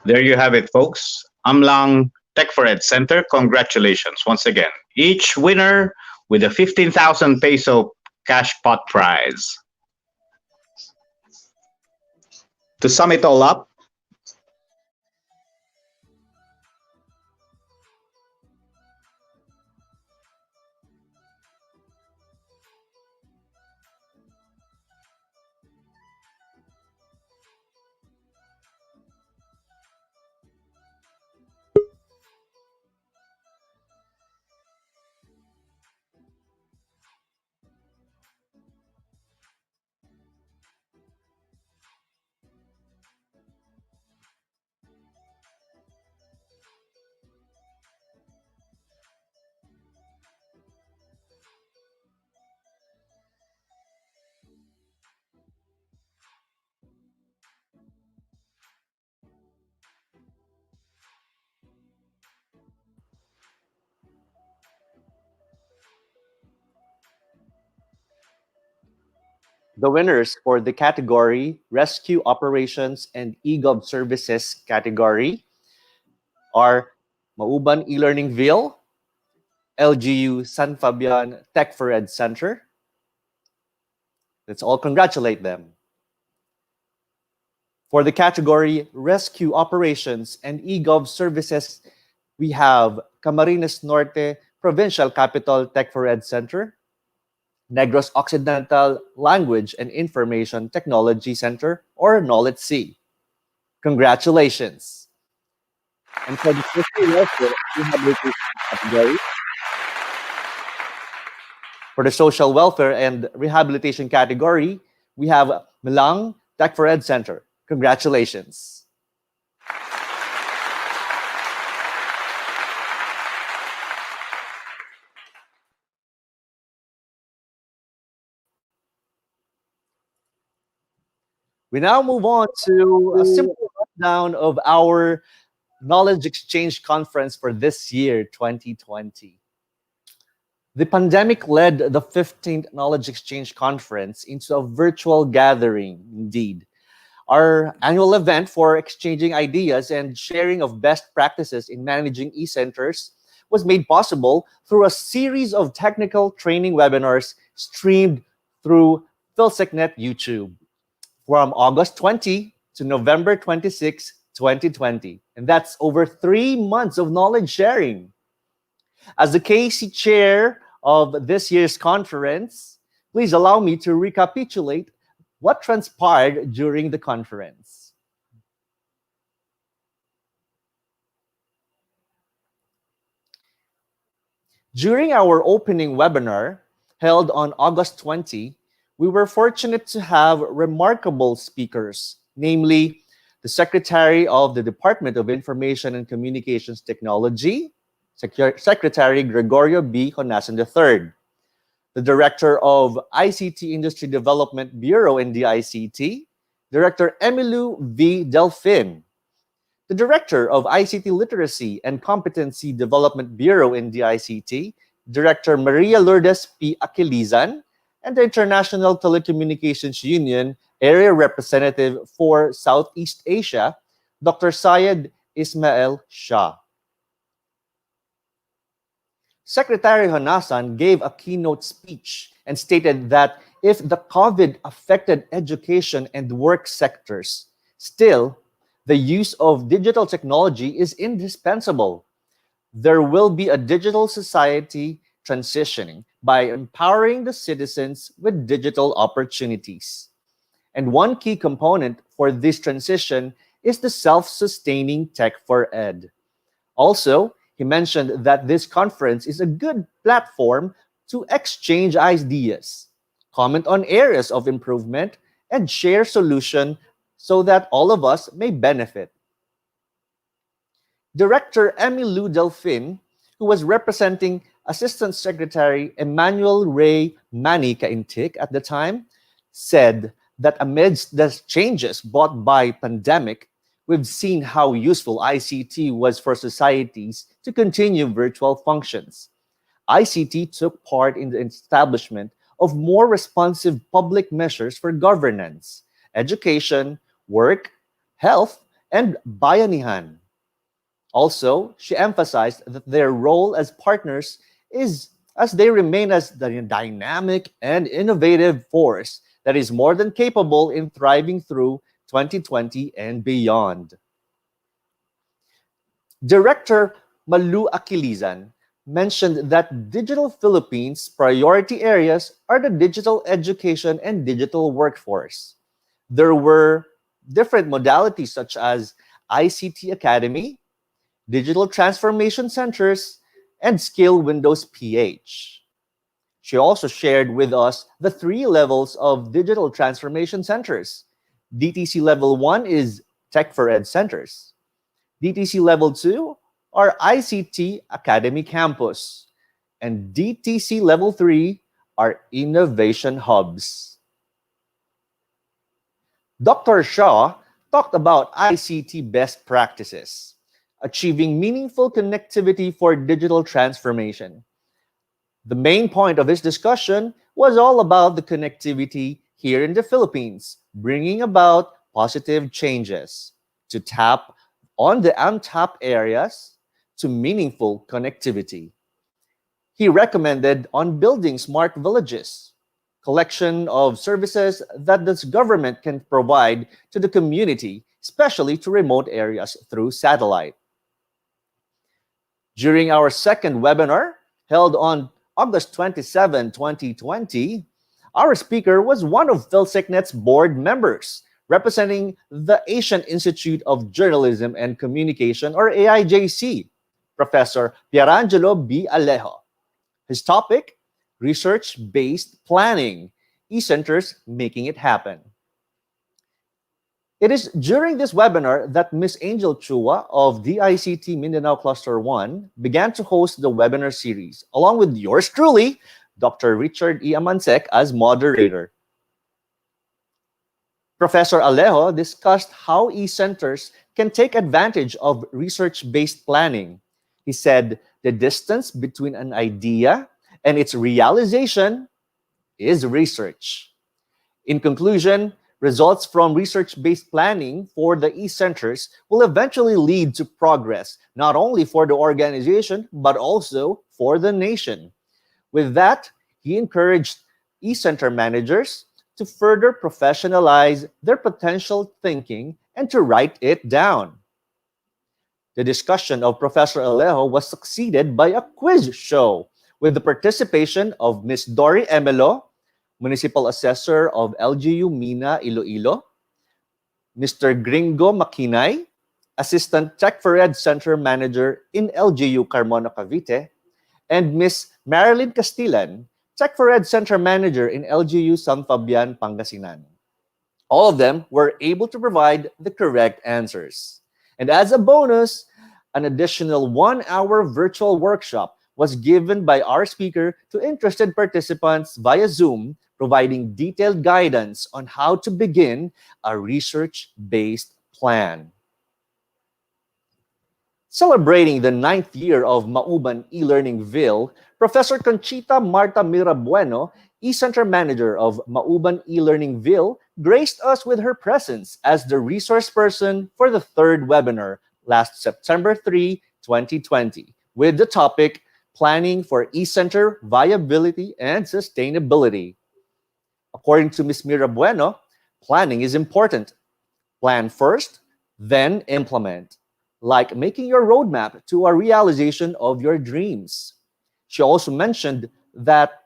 There you have it, folks. Amlang Tech4ED Center, congratulations once again. Each winner with a 15,000 peso cash pot prize. To sum it all up, The winners for the category Rescue Operations and eGov Services category are Mauban eLearningville, LGU San Fabian Tech4ED Center. Let's all congratulate them. For the category Rescue Operations and eGov Services, we have Camarines Norte Provincial Capital Tech4ED Center, Negros Occidental Language and Information Technology Center, or NOLIT-C. Congratulations! And for the social welfare rehabilitation category, for the social welfare and rehabilitation category, we have Milang Tech4ED Center. Congratulations! We now move on to a simple rundown of our Knowledge Exchange Conference for this year, 2020. The pandemic led the 15th Knowledge Exchange Conference into a virtual gathering, indeed. Our annual event for exchanging ideas and sharing of best practices in managing eCenters was made possible through a series of technical training webinars streamed through PhilSecNet YouTube from August 20 to November 26, 2020. And that's over 3 months of knowledge sharing. As the KC chair of this year's conference, please allow me to recapitulate what transpired during the conference. During our opening webinar, held on August 20, we were fortunate to have remarkable speakers, namely the Secretary of the Department of Information and Communications Technology, Secretary Gregorio B. Honasan III, the Director of ICT Industry Development Bureau in the ICT, Director Emilu V. Delfin, the Director of ICT Literacy and Competency Development Bureau in the ICT, Director Maria Lourdes P. Aquilizan, and the International Telecommunications Union Area Representative for Southeast Asia, Dr. Syed Ismail Shah. Secretary Honasan gave a keynote speech and stated that if the COVID affected education and work sectors, still, the use of digital technology is indispensable. There will be a digital society transitioning by empowering the citizens with digital opportunities. And one key component for this transition is the self-sustaining Tech4ED. Also, he mentioned that this conference is a good platform to exchange ideas, comment on areas of improvement, and share solutions so that all of us may benefit. Director Emilu Delfin, who was representing Assistant Secretary Emmanuel Ray Manny Caintic at the time, said that amidst the changes brought by pandemic, we've seen how useful ICT was for societies to continue virtual functions. ICT took part in the establishment of more responsive public measures for governance, education, work, health, and bayanihan. Also, she emphasized that their role as partners is as they remain as the dynamic and innovative force that is more than capable in thriving through 2020 and beyond. Director Malu Akilizan mentioned that Digital Philippines' priority areas are the digital education and digital workforce. There were different modalities such as ICT Academy, Digital Transformation Centers, and Skill Windows PH. She also shared with us the three levels of Digital Transformation Centers. DTC Level 1 is Tech4ED Centers. DTC Level 2 are ICT Academy Campus. And DTC Level 3 are Innovation Hubs. Dr. Shaw talked about ICT best practices, achieving meaningful connectivity for digital transformation. The main point of his discussion was all about the connectivity here in the Philippines, bringing about positive changes to tap on the untapped areas to meaningful connectivity. He recommended on building smart villages, collection of services that the government can provide to the community, especially to remote areas through satellite. During our second webinar, held on August 27, 2020, our speaker was one of PhilSecNet's board members, representing the Asian Institute of Journalism and Communication, or AIJC, Professor Pierangelo B. Alejo. His topic, research-based planning, eCenters making it happen. It is during this webinar that Ms. Angel Chua of DICT Mindanao Cluster 1 began to host the webinar series, along with yours truly, Dr. Richard E. Amansek, as moderator. Professor Alejo discussed how eCenters can take advantage of research-based planning. He said the distance between an idea and its realization is research. In conclusion, results from research-based planning for the eCenters will eventually lead to progress, not only for the organization, but also for the nation. With that, he encouraged eCenter managers to further professionalize their potential thinking and to write it down. The discussion of Professor Alejo was succeeded by a quiz show with the participation of Ms. Dory Emelo, Municipal Assessor of LGU Mina, Iloilo, Mr. Gringo Makinay, Assistant Tech4ED Center Manager in LGU Carmona, Cavite, and Ms. Marilyn Castillan, Tech4ED Center Manager in LGU San Fabian, Pangasinan. All of them were able to provide the correct answers. And as a bonus, an additional 1-hour virtual workshop was given by our speaker to interested participants via Zoom, providing detailed guidance on how to begin a research-based plan. Celebrating the 9th year of Mauban eLearningville, Professor Conchita Marta Mirabueno, eCenter Manager of Mauban eLearningville, graced us with her presence as the resource person for the third webinar last September 3, 2020, with the topic Planning for eCenter Viability and Sustainability. According to Ms. Mirabueno, planning is important. Plan first, then implement, like making your roadmap to a realization of your dreams. She also mentioned that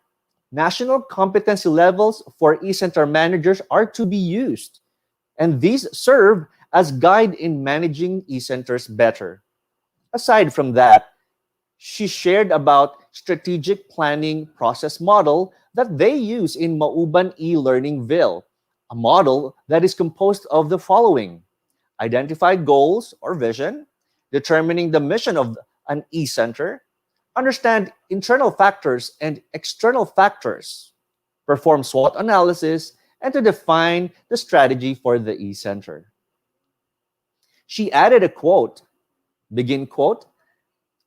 national competency levels for eCenter managers are to be used, and these serve as guide in managing eCenters better. Aside from that, she shared about strategic planning process model that they use in Mauban eLearningville, a model that is composed of the following: identify goals or vision, determining the mission of an eCenter, understand internal factors and external factors, perform SWOT analysis, and to define the strategy for the eCenter. She added a quote, begin quote,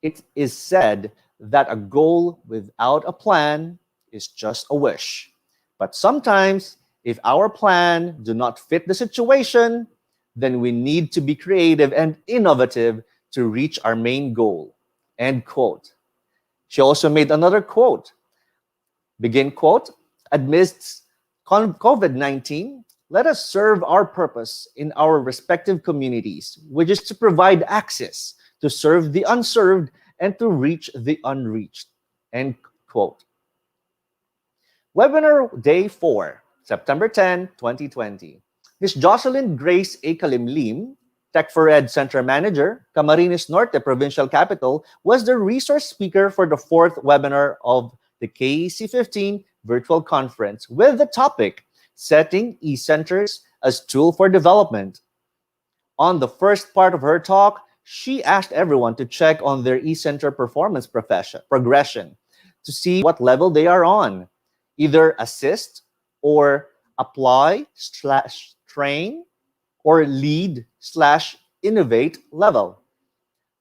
"It is said that a goal without a plan is just a wish. But sometimes, if our plan do not fit the situation, then we need to be creative and innovative to reach our main goal." End quote. She also made another quote, begin quote, "Amidst COVID-19, let us serve our purpose in our respective communities, which is to provide access, to serve the unserved, and to reach the unreached." End quote. Webinar Day 4, September 10, 2020. Ms. Jocelyn Grace A. Kalimlim, Tech4ED Center Manager, Camarines Norte Provincial Capital, was the resource speaker for the fourth webinar of the KEC 15 virtual conference with the topic, Setting eCenters as Tool for Development. On the first part of her talk, she asked everyone to check on their eCenter performance progression to see what level they are on, either assist or apply/train or lead/innovate level.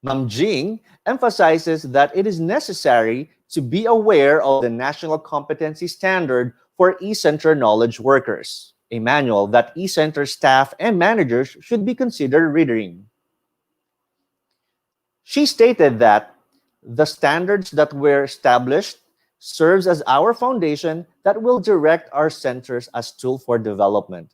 Ma'am Jing emphasizes that it is necessary to be aware of the National Competency Standard for eCenter knowledge workers, a manual that eCenter staff and managers should be considered reading. She stated that the standards that were established serves as our foundation that will direct our centers as tool for development.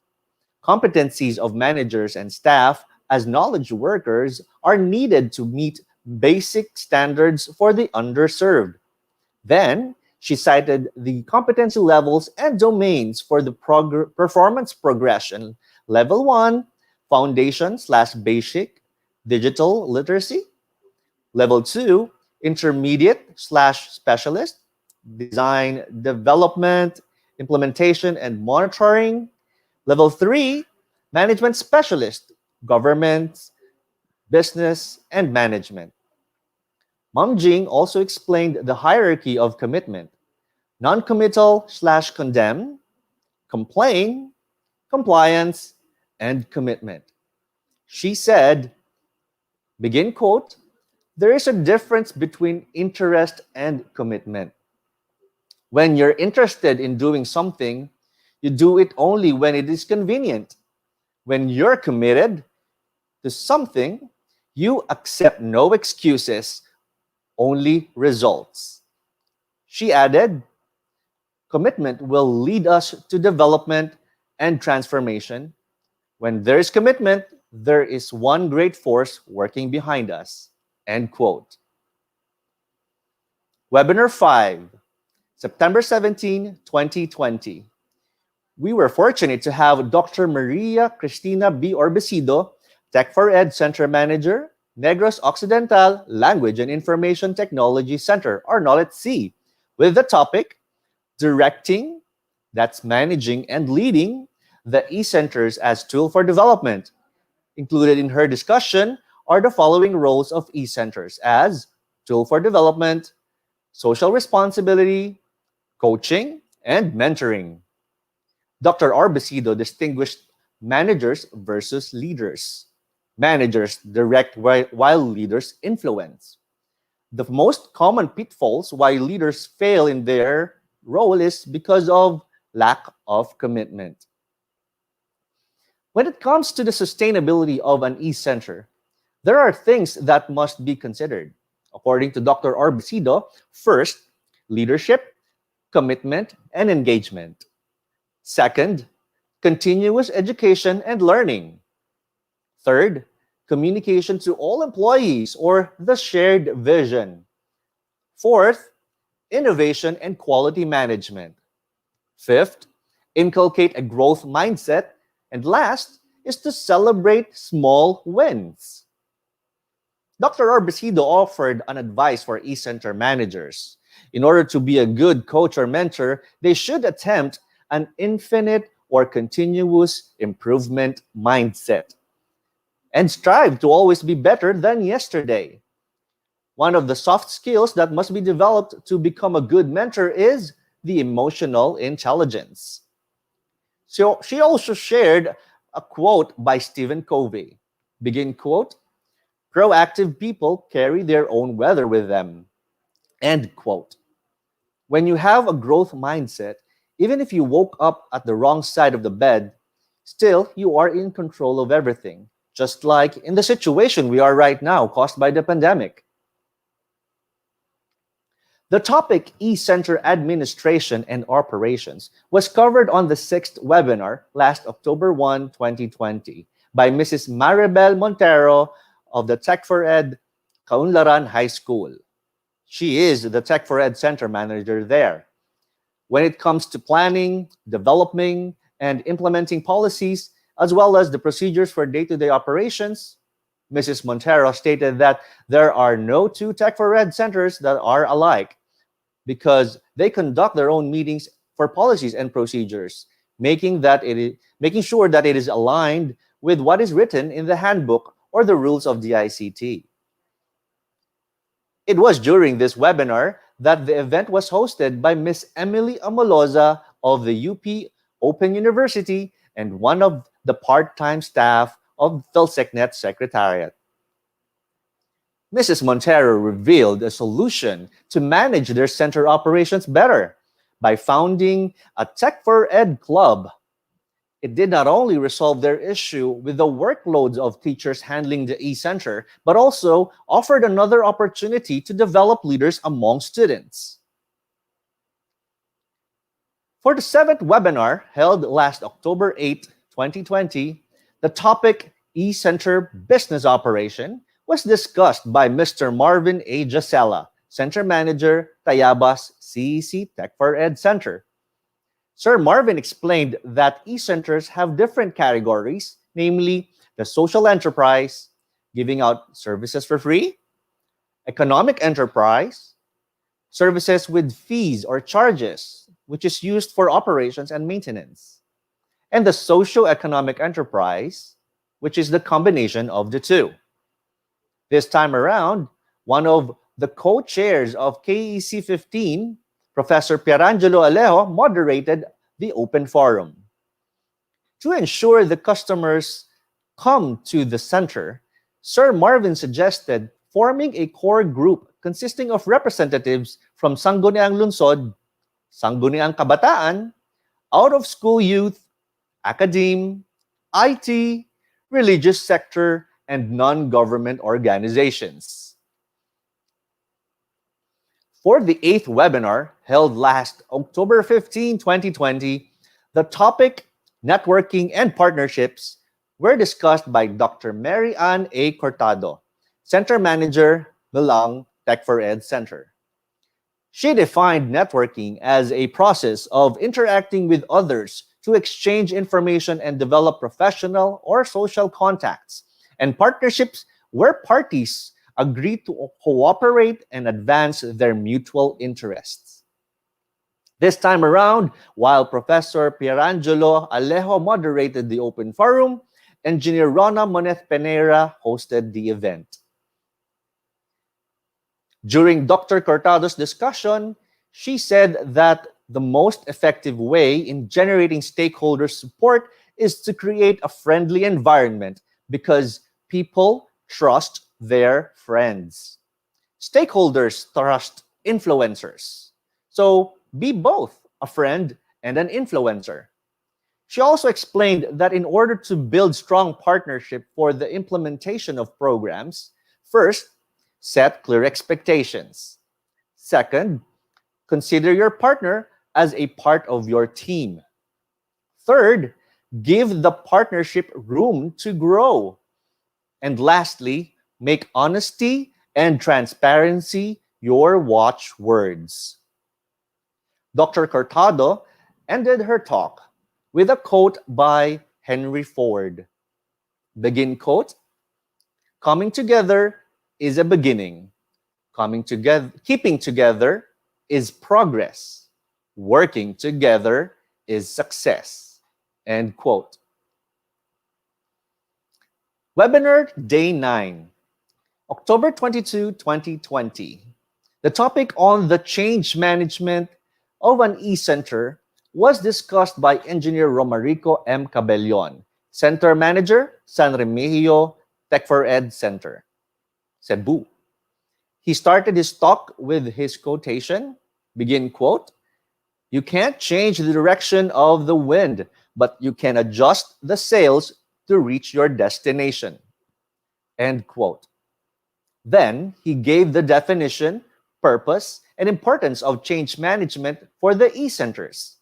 Competencies of managers and staff as knowledge workers are needed to meet basic standards for the underserved. Then, she cited the competency levels and domains for the performance progression. Level 1, foundation/basic digital literacy. Level 2, intermediate/specialist, design, development, implementation, and monitoring. Level 3, management specialist, government, business, and management. Ma'am Jing also explained the hierarchy of commitment: non-committal/condemn, complain, compliance, and commitment. She said, begin quote, "There is a difference between interest and commitment. When you're interested in doing something, you do it only when it is convenient. When you're committed to something, you accept no excuses, only results." She added, "Commitment will lead us to development and transformation. When there is commitment, there is one great force working behind us." End quote. Webinar 5, September 17, 2020. We were fortunate to have Dr. Maria Cristina B. Orbecido, Tech4ED Center Manager, Negros Occidental Language and Information Technology Center, or NOLET-C, with the topic, Directing, that's managing and leading, the eCenters as tool for development. Included in her discussion are the following roles of eCenters as tool for development, social responsibility, coaching, and mentoring. Dr. Orbecido distinguished managers versus leaders. Managers direct while leaders influence. The most common pitfalls why leaders fail in their role is because of lack of commitment. When it comes to the sustainability of an eCenter, there are things that must be considered. According to Dr. Orbecido, first, leadership, commitment, and engagement. Second, continuous education and learning. Third, communication to all employees or the shared vision. Fourth, innovation and quality management. Fifth, inculcate a growth mindset. And last is to celebrate small wins. Dr. Orbecido offered an advice for eCenter managers. In order to be a good coach or mentor, they should attempt an infinite or continuous improvement mindset and strive to always be better than yesterday. One of the soft skills that must be developed to become a good mentor is the emotional intelligence. So she also shared a quote by Stephen Covey. Begin quote, proactive people carry their own weather with them. End quote. When you have a growth mindset, even if you woke up at the wrong side of the bed, still you are in control of everything, just like in the situation we are right now caused by the pandemic. The topic eCenter Administration and Operations was covered on the sixth webinar last October 1, 2020 by Mrs. Maribel Montero of the Tech4ED Kaunlaran High School. She is the Tech4ED Center Manager there. When it comes to planning, developing, and implementing policies, as well as the procedures for day-to-day operations, Mrs. Montero stated that there are no two Tech4ED centers that are alike because they conduct their own meetings for policies and procedures, making sure that it is aligned with what is written in the handbook or the rules of the ICT. It was during this webinar that the event was hosted by Miss Emily Amoloza of the UP Open University and one of the part-time staff of PhilSecNet Secretariat. Mrs. Montero revealed a solution to manage their center operations better by founding a Tech4ED club. It did not only resolve their issue with the workloads of teachers handling the eCenter, but also offered another opportunity to develop leaders among students. For the seventh webinar held last October 8, 2020, the topic eCenter Business Operation was discussed by Mr. Marvin A. Gisela, Center Manager, Tayabas CEC Tech4ED Center. Sir Marvin explained that eCenters have different categories, namely the social enterprise, giving out services for free, economic enterprise, services with fees or charges, which is used for operations and maintenance, and the socio-economic enterprise, which is the combination of the two. This time around, one of the co-chairs of KEC 15, Professor Pierangelo Alejo, moderated the open forum. To ensure the customers come to the center, Sir Marvin suggested forming a core group consisting of representatives from Sangguniang Lungsod, Sangguniang Kabataan, out-of-school youth, academe, IT, religious sector, and non-government organizations. For the eighth webinar, held last October 15, 2020, the topic Networking and Partnerships were discussed by Dr. Mary Ann A. Cortado, Center Manager, Milang Tech4ED Center. She defined networking as a process of interacting with others to exchange information and develop professional or social contacts, and partnerships where parties agree to cooperate and advance their mutual interests. This time around, while Professor Pierangelo Alejo moderated the open forum, Engineer Rona Moneth Penera hosted the event. During Dr. Cortado's discussion, she said that the most effective way in generating stakeholder support is to create a friendly environment because people trust their friends. Stakeholders trust influencers. So be both a friend and an influencer. She also explained that in order to build strong partnership for the implementation of programs, first, set clear expectations. Second, consider your partner as a part of your team. Third, give the partnership room to grow. And lastly, make honesty and transparency your watchwords. Dr. Cortado ended her talk with a quote by Henry Ford. Begin quote, coming together is a beginning. Keeping together is progress. Working together is success. End quote. Webinar Day 9, October 22, 2020. The topic on the change management of an eCenter was discussed by Engineer Romarico M. Cabellon, Center Manager, San Remigio Tech4ED Center, Cebu. He started his talk with his quotation, begin quote, "You can't change the direction of the wind, but you can adjust the sails to reach your destination." End quote. Then he gave the definition, purpose, and importance of change management for the eCenters.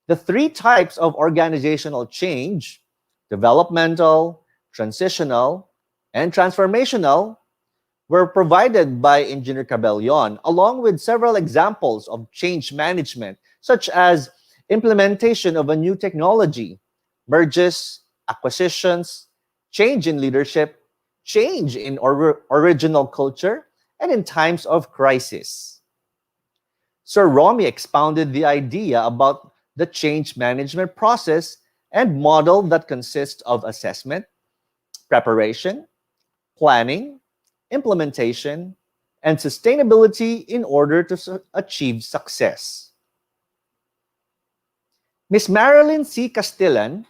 The three types of organizational change, developmental, transitional, and transformational, were provided by Engineer Cabellon, along with several examples of change management, such as implementation of a new technology, mergers, acquisitions, change in leadership, change in original culture, and in times of crisis. Sir Romy expounded the idea about the change management process and model that consists of assessment, preparation, planning, implementation, and sustainability in order to achieve success. Ms. Marilyn C. Castillan,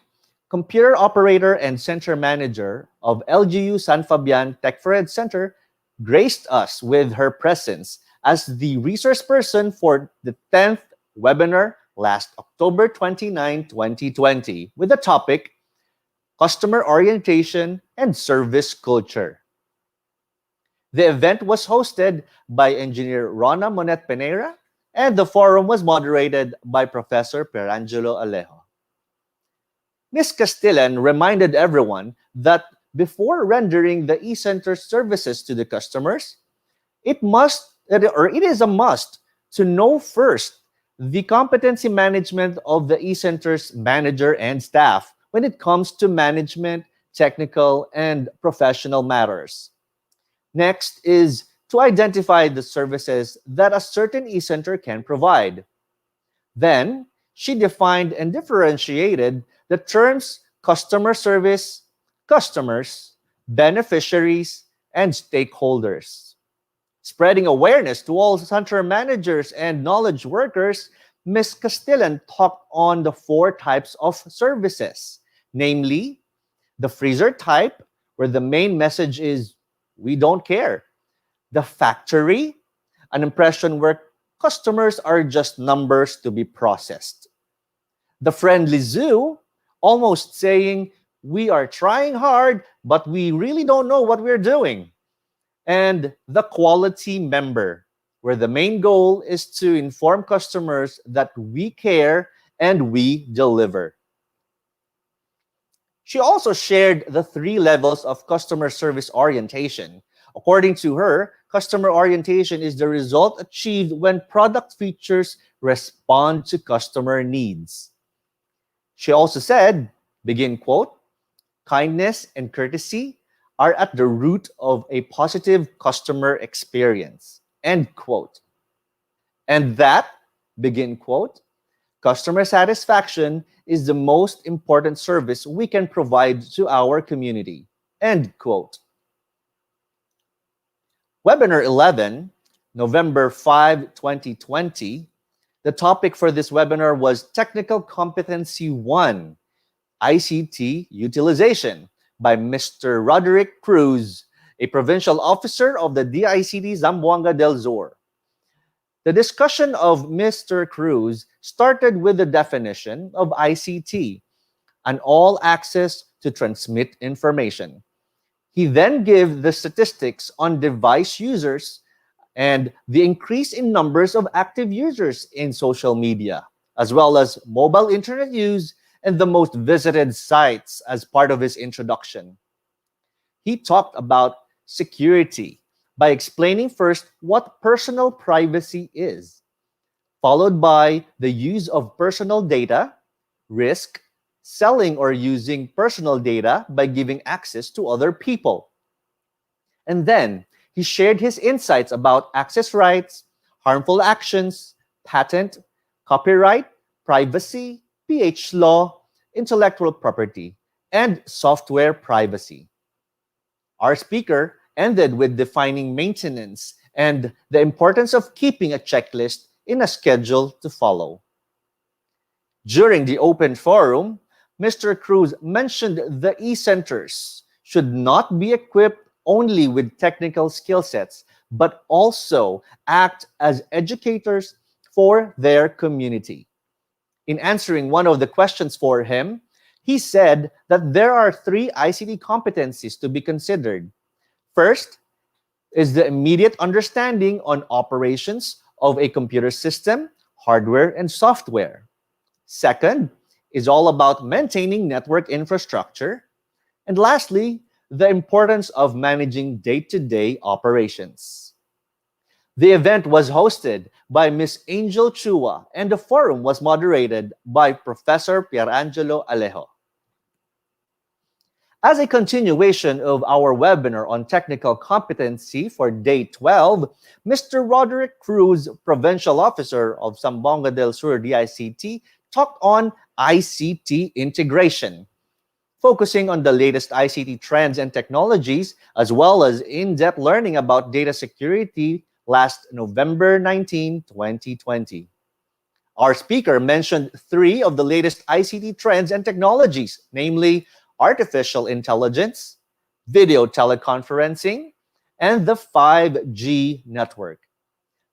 computer operator and center manager of LGU San Fabian Tech4ED Center, graced us with her presence as the resource person for the 10th webinar last October 29, 2020, with the topic Customer Orientation and Service Culture. The event was hosted by Engineer Rona Monet Peneira, and the forum was moderated by Professor Perangelo Alejo. Ms. Castillan reminded everyone that before rendering the eCenter services to the customers, it is a must to know first the competency management of the eCenter's manager and staff when it comes to management, technical, and professional matters. Next is to identify the services that a certain eCenter can provide. Then, she defined and differentiated the terms customer service, customers, beneficiaries, and stakeholders. Spreading awareness to all center managers and knowledge workers, Ms. Castillan talked on the four types of services, namely the freezer type, where the main message is, "We don't care." The factory, an impression where customers are just numbers to be processed. The friendly zoo, almost saying, "We are trying hard, but we really don't know what we're doing." And the quality member, where the main goal is to inform customers that we care and we deliver. She also shared the three levels of customer service orientation. According to her, customer orientation is the result achieved when product features respond to customer needs. She also said, begin quote, "Kindness and courtesy are at the root of a positive customer experience," end quote. And that, begin quote, "customer satisfaction is the most important service we can provide to our community," end quote. Webinar 11, November 5, 2020, the topic for this webinar was Technical Competency 1, ICT Utilization, by Mr. Roderick Cruz, a provincial officer of the DICT Zamboanga del Sur. The discussion of Mr. Cruz started with the definition of ICT, an all access to transmit information. He then gave the statistics on device users and the increase in numbers of active users in social media, as well as mobile internet use and the most visited sites as part of his introduction. He talked about security by explaining first what personal privacy is, followed by the use of personal data, risk, selling or using personal data by giving access to other people. And then he shared his insights about access rights, harmful actions, patent, copyright, privacy, PH law, intellectual property, and software privacy. Our speaker ended with defining maintenance and the importance of keeping a checklist in a schedule to follow. During the open forum, Mr. Cruz mentioned the eCenters should not be equipped only with technical skill sets, but also act as educators for their community. In answering one of the questions for him, he said that there are three ICT competencies to be considered. First is the immediate understanding on operations of a computer system, hardware, and software. Second is all about maintaining network infrastructure. And lastly, the importance of managing day-to-day operations. The event was hosted by Ms. Angel Chua and the forum was moderated by Professor Pierangelo Alejo. As a continuation of our webinar on technical competency for Day 12, Mr. Roderick Cruz, Provincial Officer of Zamboanga del Sur DICT, talked on ICT integration, focusing on the latest ICT trends and technologies, as well as in-depth learning about data security last November 19, 2020. Our speaker mentioned three of the latest ICT trends and technologies, namely artificial intelligence, video teleconferencing, and the 5G network.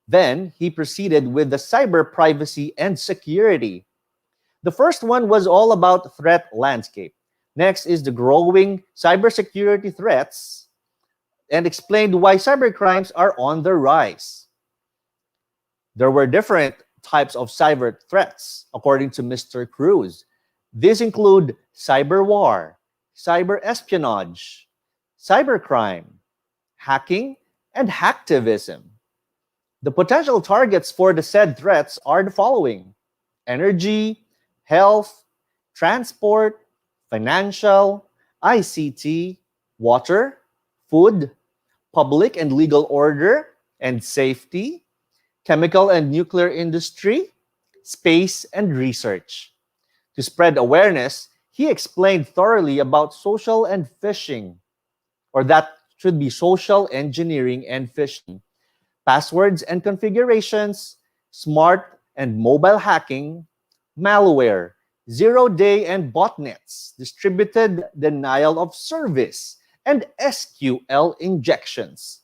Then he proceeded with the cyber privacy and security. The first one was all about threat landscape. Next is the growing cybersecurity threats and explained why cybercrimes are on the rise. There were different types of cyber threats, according to Mr. Cruz. These include cyber war, cyber espionage, cybercrime, hacking, and hacktivism. The potential targets for the said threats are the following: energy, health, transport, financial, ICT, water, food, public and legal order and safety, chemical and nuclear industry, space, and research. To spread awareness, he explained thoroughly about social and phishing, or that should be social engineering and phishing, passwords and configurations, smart and mobile hacking, malware, zero-day and botnets, distributed denial of service, and SQL injections.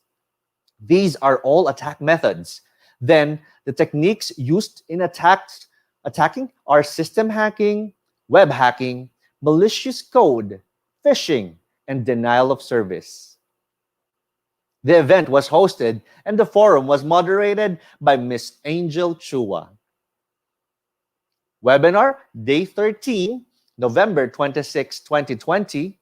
These are all attack methods. Then, the techniques used in attacking are system hacking, web hacking, malicious code, phishing, and denial of service. The event was hosted and the forum was moderated by Ms. Angel Chua. Webinar Day 13, November 26, 2020.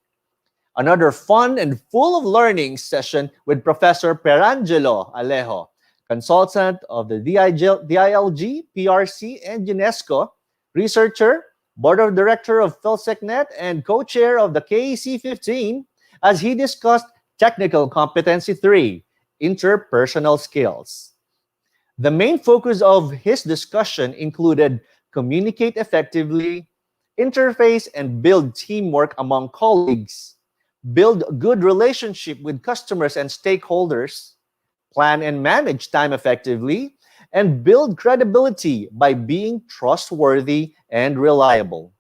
Another fun and full of learning session with Professor Pierangelo Alejo, consultant of the DILG, PRC, and UNESCO, researcher, board of director of PhilSecNet, and co-chair of the KEC 15, as he discussed Technical Competency 3, Interpersonal Skills. The main focus of his discussion included communicate effectively, interface and build teamwork among colleagues, build good relationship with customers and stakeholders, plan and manage time effectively, and build credibility by being trustworthy and reliable.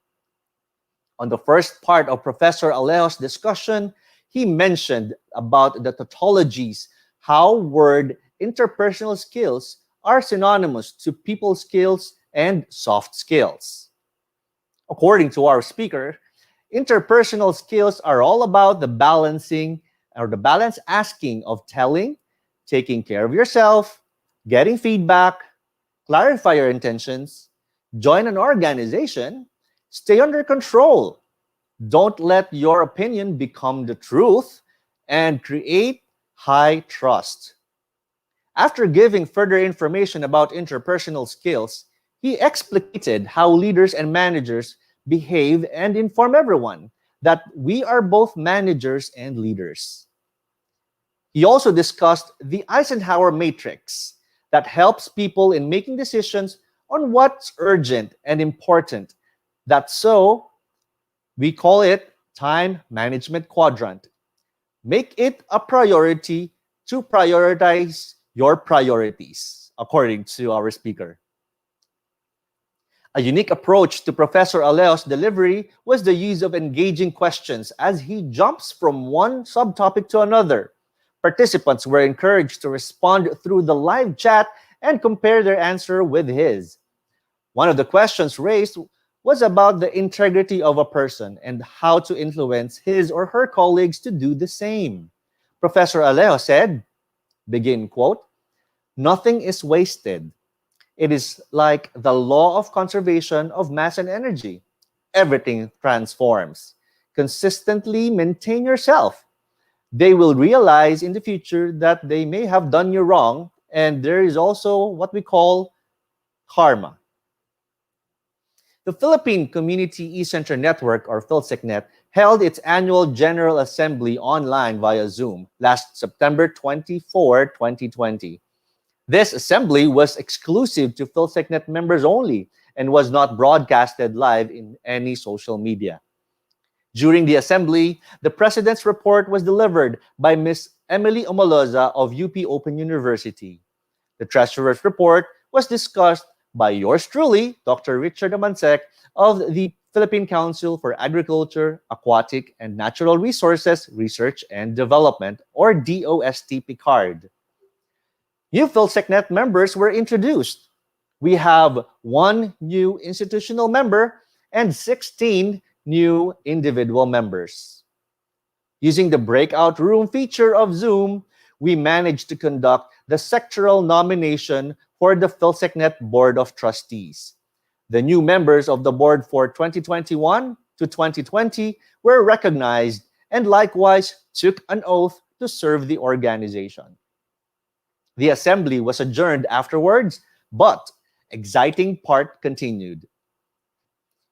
On the first part of Professor Alejo's discussion, he mentioned about the tautologies, how word interpersonal skills are synonymous to people skills and soft skills. According to our speaker, interpersonal skills are all about the balancing or the balance asking of telling, taking care of yourself, getting feedback, clarify your intentions, join an organization, stay under control, don't let your opinion become the truth, and create high trust. After giving further information about interpersonal skills, he explicated how leaders and managers behave and inform everyone that we are both managers and leaders. He also discussed the Eisenhower matrix that helps people in making decisions on what's urgent and important. That's so we call it time management quadrant. Make it a priority to prioritize your priorities, according to our speaker. A unique approach to Professor Aleo's delivery was the use of engaging questions as he jumps from one subtopic to another. Participants were encouraged to respond through the live chat and compare their answer with his. One of the questions raised was about the integrity of a person and how to influence his or her colleagues to do the same. Professor Aleo said, begin quote, "Nothing is wasted. It is like the law of conservation of mass and energy. Everything transforms. Consistently maintain yourself. They will realize in the future that they may have done you wrong, and there is also what we call karma." The Philippine Community eCenter Network, or PhilSecNet, held its annual General Assembly online via Zoom last September 24, 2020. This assembly was exclusive to PhilSecNet members only and was not broadcasted live in any social media. During the assembly, the President's report was delivered by Ms. Emily Omoloza of UP Open University. The Treasurer's report was discussed by yours truly, Dr. Richard Amansek of the Philippine Council for Agriculture, Aquatic, and Natural Resources Research and Development, or DOST Picard. New PhilSecNet members were introduced. We have 1 new institutional member and 16 new individual members. Using the breakout room feature of Zoom, we managed to conduct the sectoral nomination for the PhilSecNet Board of Trustees. The new members of the board for 2021 to 2020 were recognized and likewise took an oath to serve the organization. The assembly was adjourned afterwards, but exciting part continued.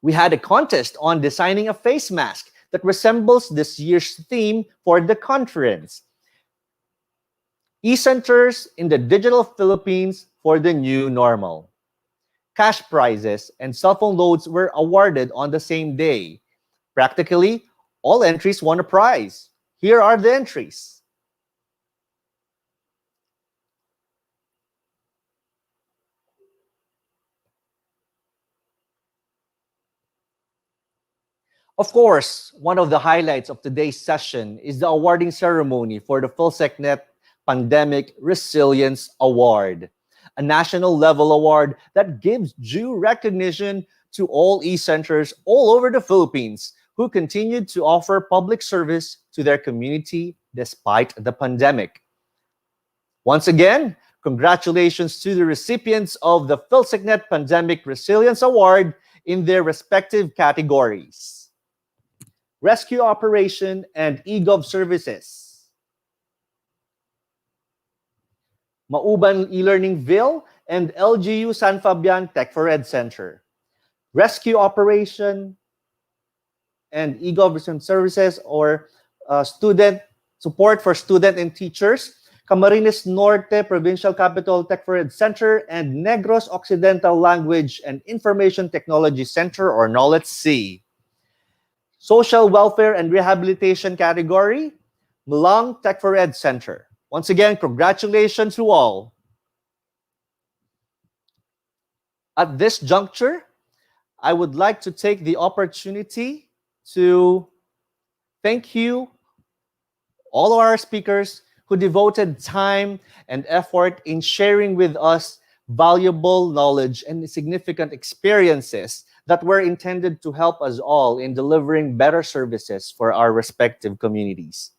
We had a contest on designing a face mask that resembles this year's theme for the conference. eCenters in the Digital Philippines for the New Normal. Cash prizes and cell phone loads were awarded on the same day. Practically, all entries won a prize. Here are the entries. Of course, one of the highlights of today's session is the awarding ceremony for the PhilSecNet Pandemic Resilience Award, a national level award that gives due recognition to all eCenters all over the Philippines who continued to offer public service to their community despite the pandemic. Once again, congratulations to the recipients of the PhilSecNet Pandemic Resilience Award in their respective categories: Rescue Operation and eGov Services, Mauban eLearningville and LGU San Fabian Tech4ED Center. Rescue Operation and eGov Services, or student support for student and teachers, Camarines Norte Provincial Capital Tech4ED Center, and Negros Occidental Language and Information Technology Center, or NOLET-C. Social Welfare and Rehabilitation category, Malang Tech4ED Center. Once again, congratulations to all. At this juncture, I would like to take the opportunity to thank you, all of our speakers who devoted time and effort in sharing with us valuable knowledge and significant experiences that were intended to help us all in delivering better services for our respective communities.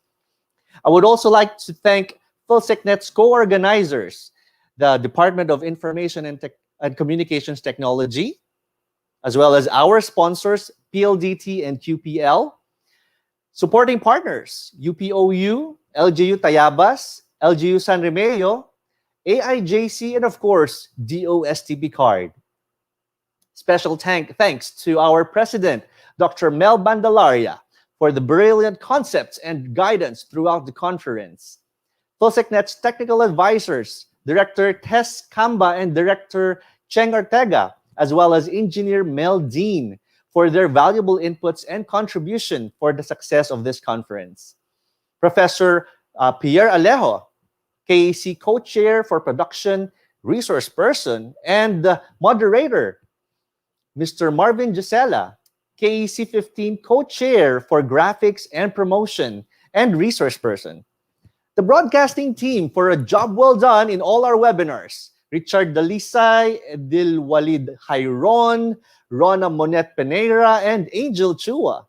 I would also like to thank PhilSecNet's co-organizers, the Department of Information and Communications Technology, as well as our sponsors, PLDT and QPL, supporting partners, UPOU, LGU Tayabas, LGU San Remeo, AIJC, and of course, DOST Picard. Special thanks to our president, Dr. Mel Bandalaria, for the brilliant concepts and guidance throughout the conference. PhilSecNet's technical advisors, Director Tess Camba and Director Cheng Ortega, as well as Engineer Mel Dean, for their valuable inputs and contribution for the success of this conference. Professor Pierre Alejo, KAC Co-Chair for Production, Resource Person, and Moderator, Mr. Marvin Gisela, KEC 15 co-chair for graphics and promotion and resource person. The broadcasting team for a job well done in all our webinars. Richard Dalisay, Edil Walid Hayron, Rona Monet Peneira, and Angel Chua.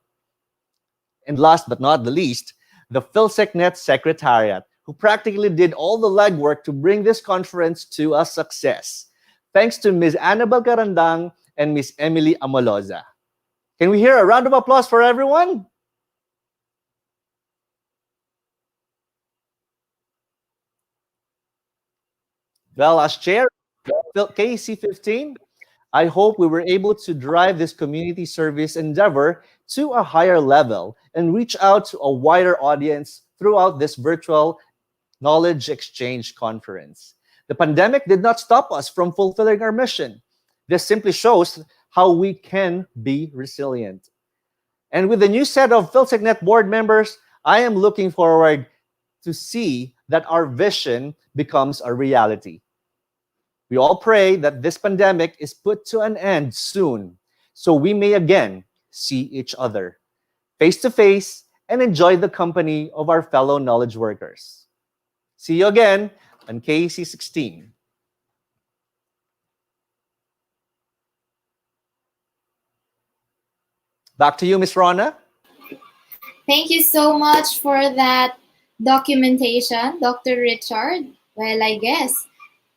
And last but not the least, the PhilSecNet Secretariat, who practically did all the legwork to bring this conference to a success. Thanks to Ms. Annabel Carandang and Ms. Emily Amoloza. Can we hear a round of applause for everyone? Well, as chair of KEC 15, I hope we were able to drive this community service endeavor to a higher level and reach out to a wider audience throughout this virtual knowledge exchange conference. The pandemic did not stop us from fulfilling our mission. This simply shows how we can be resilient. And with the new set of PhilSecNet board members, I am looking forward to see that our vision becomes a reality. We all pray that this pandemic is put to an end soon, so we may again see each other face to face and enjoy the company of our fellow knowledge workers. See you again on KEC 16. Back to you, Ms. Rona. Thank you so much for that documentation, Dr. Richard. Well, I guess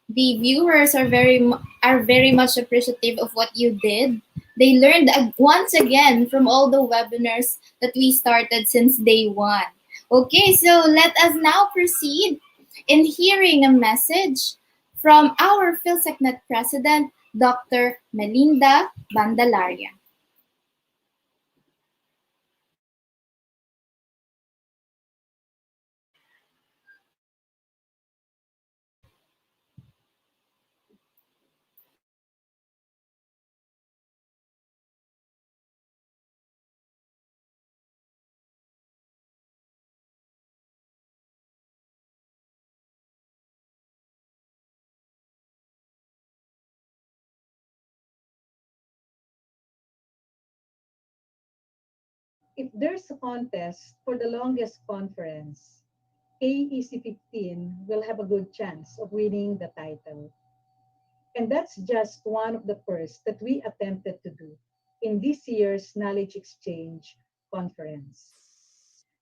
the viewers are very much appreciative of what you did. They learned once again from all the webinars that we started since day one. Okay, so let us now proceed in hearing a message from our PhilSecNet President, Dr. Melinda Bandalaria. If there's a contest for the longest conference, KEC 15 will have a good chance of winning the title. And that's just one of the first that we attempted to do in this year's Knowledge Exchange conference.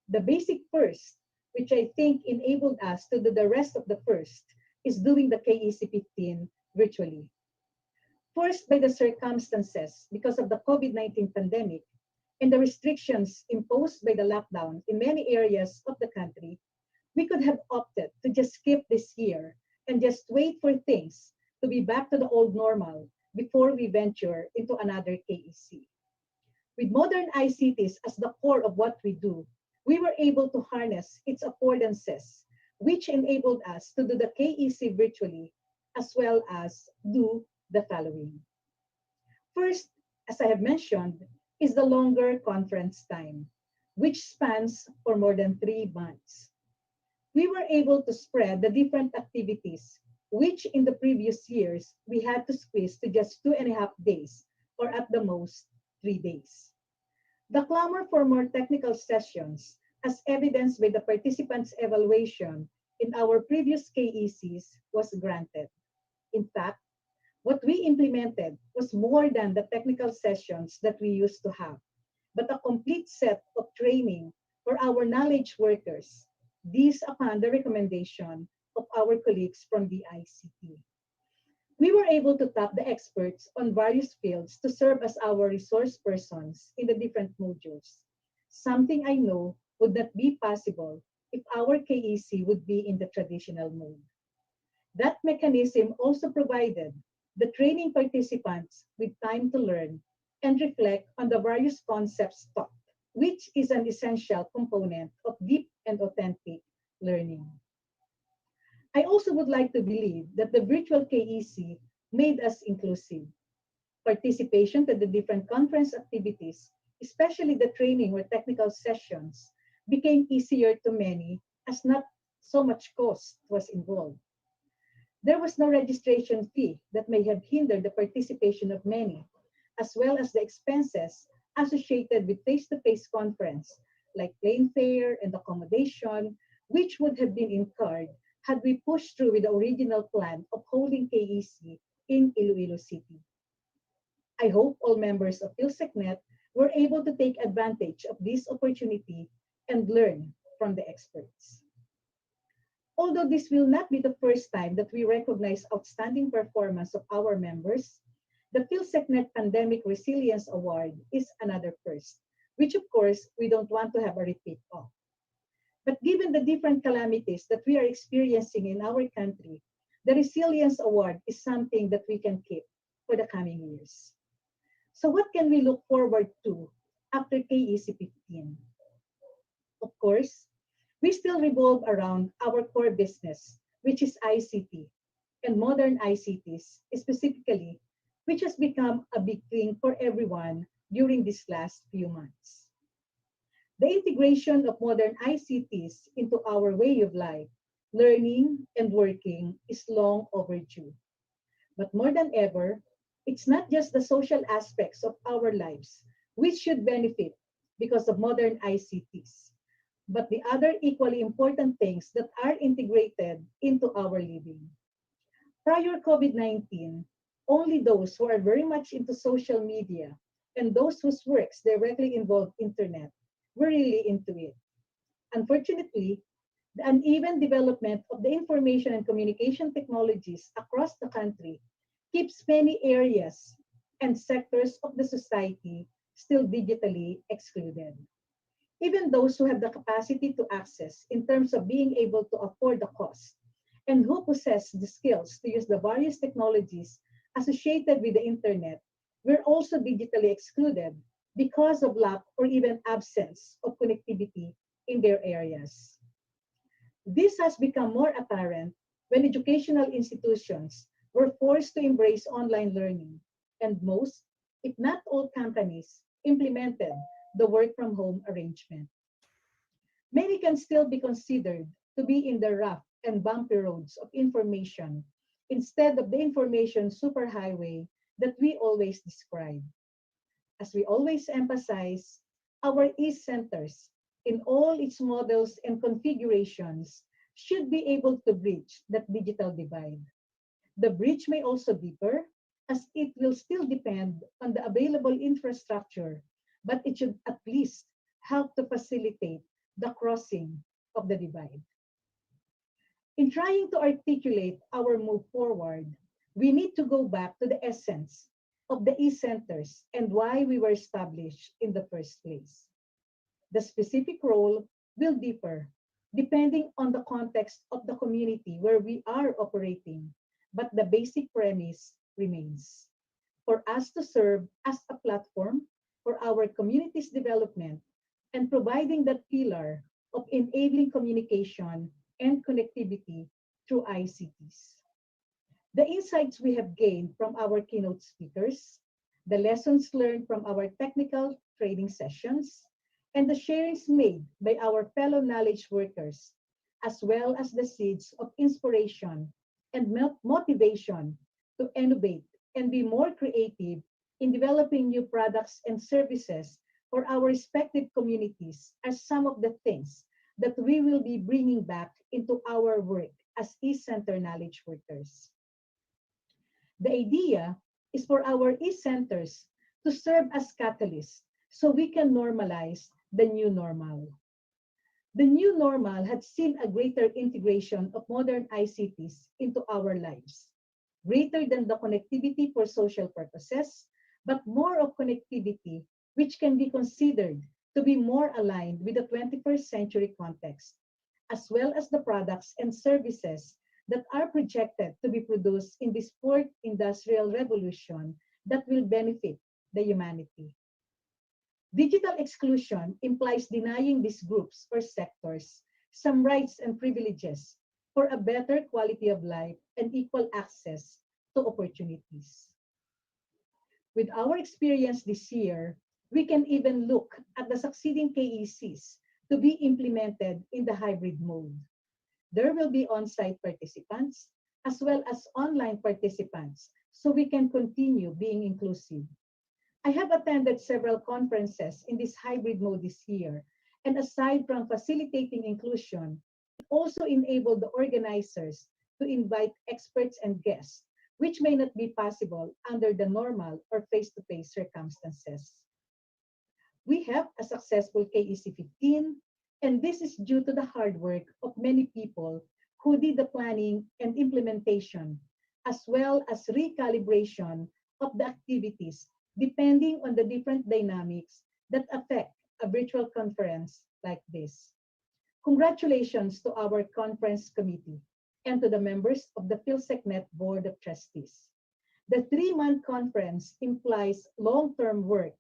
The basic first, which I think enabled us to do the rest of the first, is doing the KEC 15 virtually. First, by the circumstances because of the COVID-19 pandemic and the restrictions imposed by the lockdown in many areas of the country, we could have opted to just skip this year and just wait for things to be back to the old normal before we venture into another KEC. With modern ICTs as the core of what we do, we were able to harness its affordances, which enabled us to do the KEC virtually, as well as do the following. First, as I have mentioned, is the longer conference time, which spans for more than 3 months. We were able to spread the different activities, which in the previous years, we had to squeeze to just 2.5 days, or at the most 3 days. The clamor for more technical sessions, as evidenced by the participants' evaluation in our previous KECs, was granted. In fact, what we implemented was more than the technical sessions that we used to have, but a complete set of training for our knowledge workers, these upon the recommendation of our colleagues from the ICT. We were able to tap the experts on various fields to serve as our resource persons in the different modules, something I know would not be possible if our KEC would be in the traditional mode. That mechanism also provided the training participants with time to learn and reflect on the various concepts taught, which is an essential component of deep and authentic learning. I also would like to believe that the virtual KEC made us inclusive. Participation to the different conference activities, especially the training or technical sessions, became easier to many as not so much cost was involved. There was no registration fee that may have hindered the participation of many, as well as the expenses associated with face-to-face conference, like plane fare and accommodation, which would have been incurred had we pushed through with the original plan of holding KEC in Iloilo City. I hope all members of PhilSecNet were able to take advantage of this opportunity and learn from the experts. Although this will not be the first time that we recognize outstanding performance of our members, the PhilSecNet Pandemic Resilience Award is another first, which of course we don't want to have a repeat of. But given the different calamities that we are experiencing in our country, the Resilience Award is something that we can keep for the coming years. So what can we look forward to after KEC 15? Of course, we still revolve around our core business, which is ICT, and modern ICTs specifically, which has become a big thing for everyone during these last few months. The integration of modern ICTs into our way of life, learning, and working is long overdue. But more than ever, it's not just the social aspects of our lives which should benefit because of modern ICTs, but the other equally important things that are integrated into our living. Prior COVID-19, only those who are very much into social media and those whose works directly involve internet were really into it. Unfortunately, the uneven development of the information and communication technologies across the country keeps many areas and sectors of the society still digitally excluded. Even those who have the capacity to access in terms of being able to afford the cost and who possess the skills to use the various technologies associated with the internet were also digitally excluded because of lack or even absence of connectivity in their areas. This has become more apparent when educational institutions were forced to embrace online learning, and most, if not all companies, implemented the work from home arrangement. Many can still be considered to be in the rough and bumpy roads of information instead of the information superhighway that we always describe. As we always emphasize, our eCenters in all its models and configurations should be able to bridge that digital divide. The bridge may also differ as it will still depend on the available infrastructure, but it should at least help to facilitate the crossing of the divide. In trying to articulate our move forward, we need to go back to the essence of the eCenters and why we were established in the first place. The specific role will differ depending on the context of the community where we are operating, but the basic premise remains. For us to serve as a platform for our community's development and providing that pillar of enabling communication and connectivity through ICTs. The insights we have gained from our keynote speakers, the lessons learned from our technical training sessions, and the sharings made by our fellow knowledge workers, as well as the seeds of inspiration and motivation to innovate and be more creative in developing new products and services for our respective communities are some of the things that we will be bringing back into our work as eCenter knowledge workers. The idea is for our eCenters to serve as catalysts so we can normalize the new normal. The new normal had seen a greater integration of modern ICTs into our lives, greater than the connectivity for social purposes, but more of connectivity which can be considered to be more aligned with the 21st century context, as well as the products and services that are projected to be produced in this fourth industrial revolution that will benefit the humanity. Digital exclusion implies denying these groups or sectors some rights and privileges for a better quality of life and equal access to opportunities. With our experience this year, we can even look at the succeeding KECs to be implemented in the hybrid mode. There will be on-site participants as well as online participants so we can continue being inclusive. I have attended several conferences in this hybrid mode this year, and aside from facilitating inclusion, it also enabled the organizers to invite experts and guests, which may not be possible under the normal or face-to-face circumstances. We have a successful KEC 15, and this is due to the hard work of many people who did the planning and implementation, as well as recalibration of the activities depending on the different dynamics that affect a virtual conference like this. Congratulations to our conference committee and to the members of the PhilSecNet Board of Trustees. The 3-month conference implies long-term work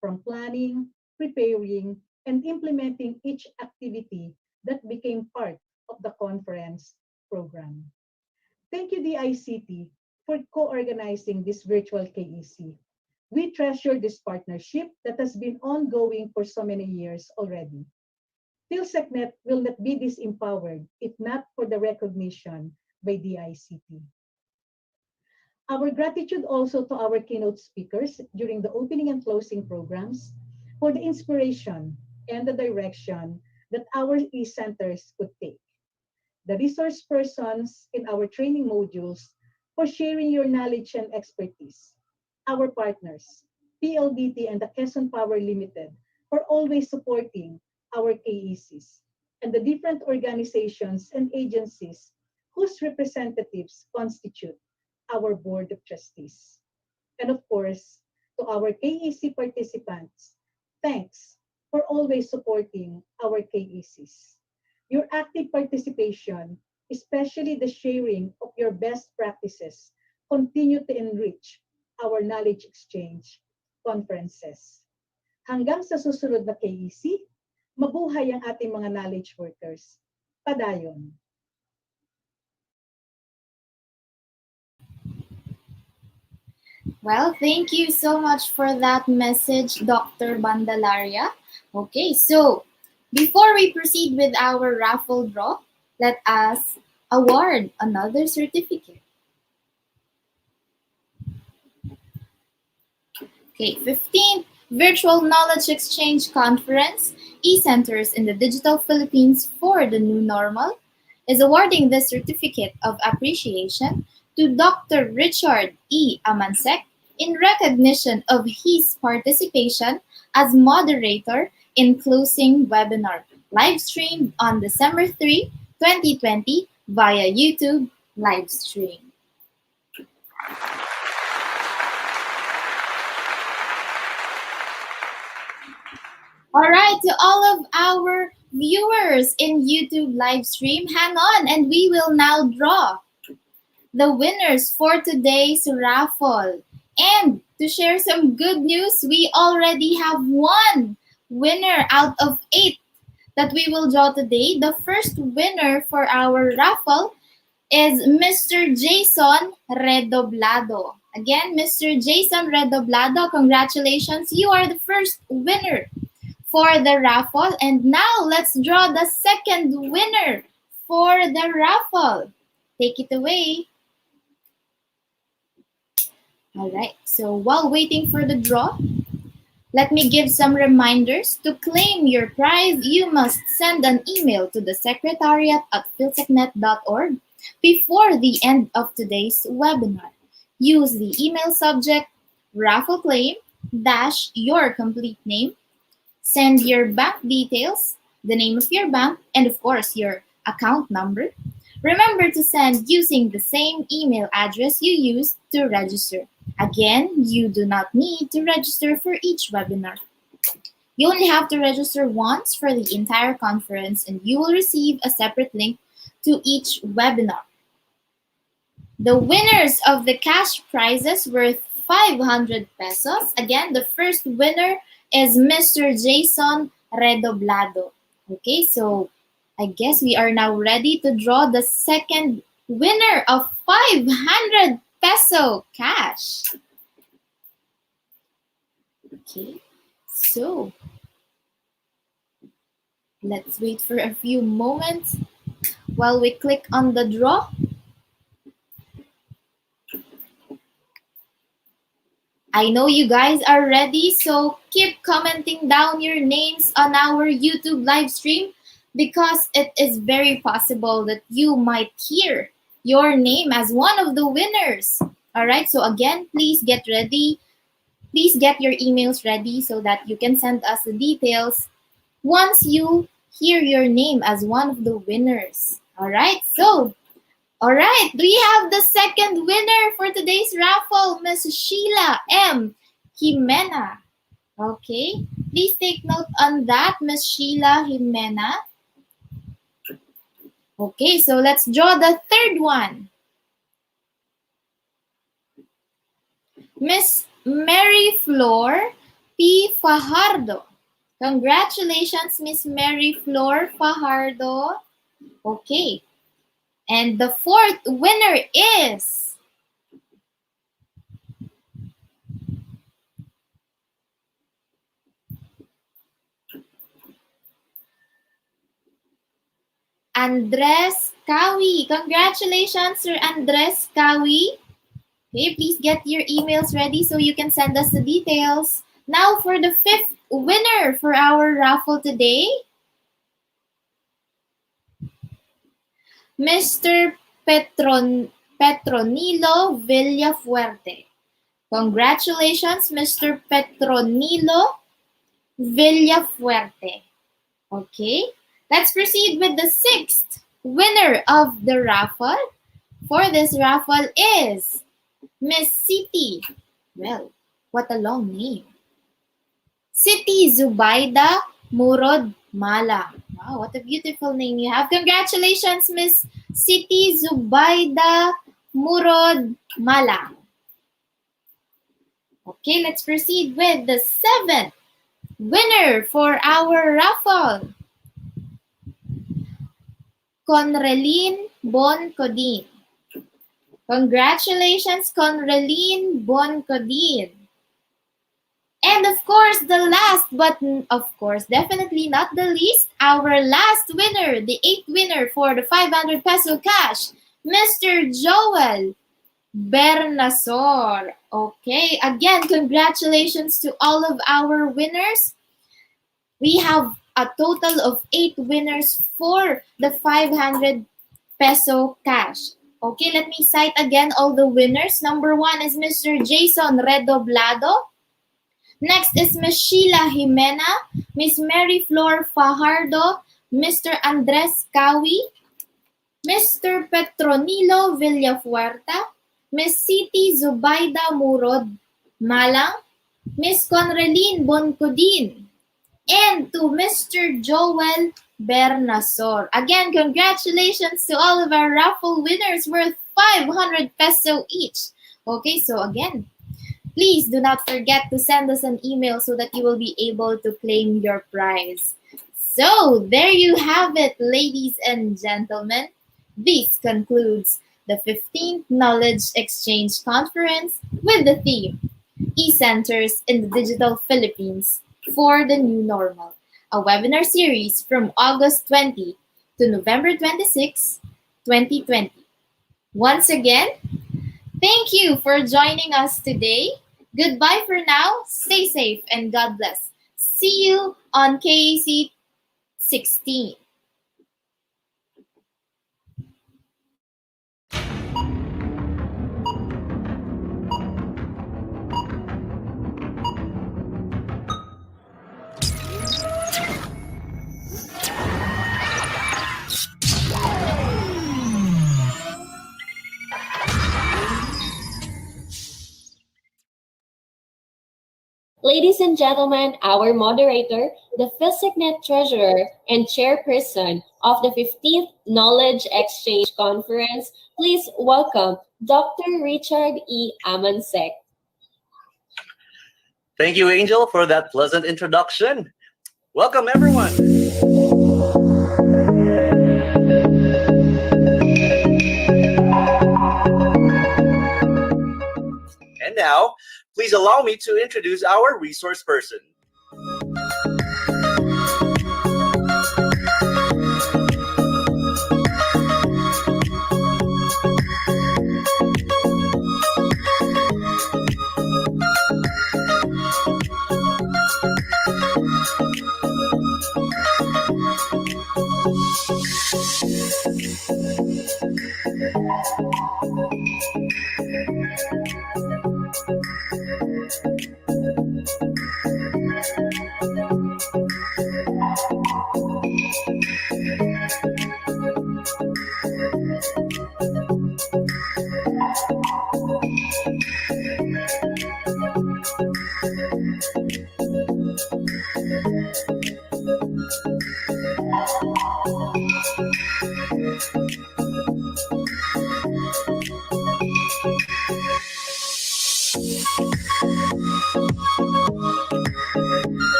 from planning, preparing, and implementing each activity that became part of the conference program. Thank you, DICT, for co-organizing this virtual KEC. We treasure this partnership that has been ongoing for so many years already. PhilSecNet will not be disempowered if not for the recognition by DICT. Our gratitude also to our keynote speakers during the opening and closing programs for the inspiration and the direction that our eCenters could take. The resource persons in our training modules for sharing your knowledge and expertise. Our partners, PLDT and the Quezon Power Limited, for always supporting our KECs, and the different organizations and agencies whose representatives constitute our Board of Trustees. And of course, to our KEC participants, thanks for always supporting our KECs. Your active participation, especially the sharing of your best practices, continue to enrich our knowledge exchange conferences. Hanggang sa susunod na KEC, mabuhay ang ating mga knowledge workers. Padayon. Well, thank you so much for that message, Dr. Bandalaria. Okay, so before we proceed with our raffle draw, let us award another certificate. Okay, 15th Virtual Knowledge Exchange Conference, eCenters in the Digital Philippines for the New Normal, is awarding this certificate of appreciation to Dr. Richard E. Amansek in recognition of his participation as moderator in closing webinar, live streamed on December 3, 2020 via YouTube live stream. All right, to all of our viewers in YouTube live stream, hang on and we will now draw the winners for today's raffle. And to share some good news, we already have one winner out of 8 that we will draw today. The first winner for our raffle is Mr. Jason Redoblado. Again, Mr. Jason Redoblado, congratulations. You are the first winner for the raffle. And now let's draw the second winner for the raffle. Take it away. All right, so while waiting for the draw, let me give some reminders. To claim your prize, you must send an email to the secretariat at philsecnet.org before the end of today's webinar. Use the email subject, raffle claim, dash your complete name. Send your bank details, the name of your bank, and of course, your account number. Remember to send using the same email address you used to register. Again, you do not need to register for each webinar. You only have to register once for the entire conference and you will receive a separate link to each webinar. The winners of the cash prizes worth 500 pesos. Again, the first winner is Mr. Jason Redoblado. Okay, so I guess we are now ready to draw the second winner of 500 peso cash. Okay, so let's wait for a few moments while we click on the draw. I know you guys are ready, so keep commenting down your names on our YouTube live stream because it is very possible that you might hear your name as one of the winners. All right, so again, please get ready. Please get your emails ready so that you can send us the details once you hear your name as one of the winners. All right, so all right, we have the second winner for today's raffle, Miss Sheila M. Jimena. Okay, please take note on that, Miss Sheila Jimena. Okay, so let's draw the third one. Miss Mary Flor P. Fajardo. Congratulations, Miss Mary Flor Fajardo. Okay, and the fourth winner is Andres Kawi. Congratulations, Sir Andres Kawi. Okay, please get your emails ready so you can send us the details. Now for the fifth winner for our raffle today, Mr. Petronilo Villafuerte. Congratulations, Mr. Petronilo Villafuerte. Okay, let's proceed with the sixth winner of the raffle. For this raffle is Miss City. Well, what a long name. City Zubaida Murod Mala. Wow, what a beautiful name you have. Congratulations, Miss City Zubaida Murod Mala. Okay, let's proceed with the seventh winner for our raffle. Conreline Boncodin. Congratulations, Conreline Boncodin. And of course, the last, but of course, definitely not the least, our last winner, the eighth winner for the 500 peso cash, Mr. Joel Bernasor. Okay, again, congratulations to all of our winners. We have a total of 8 winners for the 500 peso cash. Okay, let me cite again all the winners. Number 1 is Mr. Jason Redoblado. Next is Ms. Sheila Jimena, Ms. Mary Flor Fajardo, Mr. Andres Kawi, Mr. Petronilo Villafuerte, Ms. Siti Zubaida Murod Malang, Ms. Conreline Boncodin, and to Mr. Joel Bernasor. Again, congratulations to all of our raffle winners worth 500 peso each. Okay, so again, please do not forget to send us an email so that you will be able to claim your prize. So there you have it, ladies and gentlemen. This concludes the 15th Knowledge Exchange Conference with the theme, eCenters in the Digital Philippines for the New Normal, a webinar series from August 20 to November 26, 2020. Once again, thank you for joining us today. Goodbye for now. Stay safe and God bless. See you on KAC 16. Ladies and gentlemen, our moderator, the PhysicNet Treasurer and Chairperson of the 15th Knowledge Exchange Conference, please welcome Dr. Richard E. Amansek. Thank you, Angel, for that pleasant introduction. Welcome, everyone. And now, please allow me to introduce our resource person.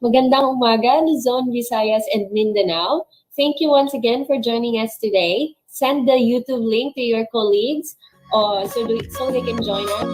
Magandang umaga, Luzon, Visayas, and Mindanao. Thank you once again for joining us today. Send the YouTube link to your colleagues so they can join us.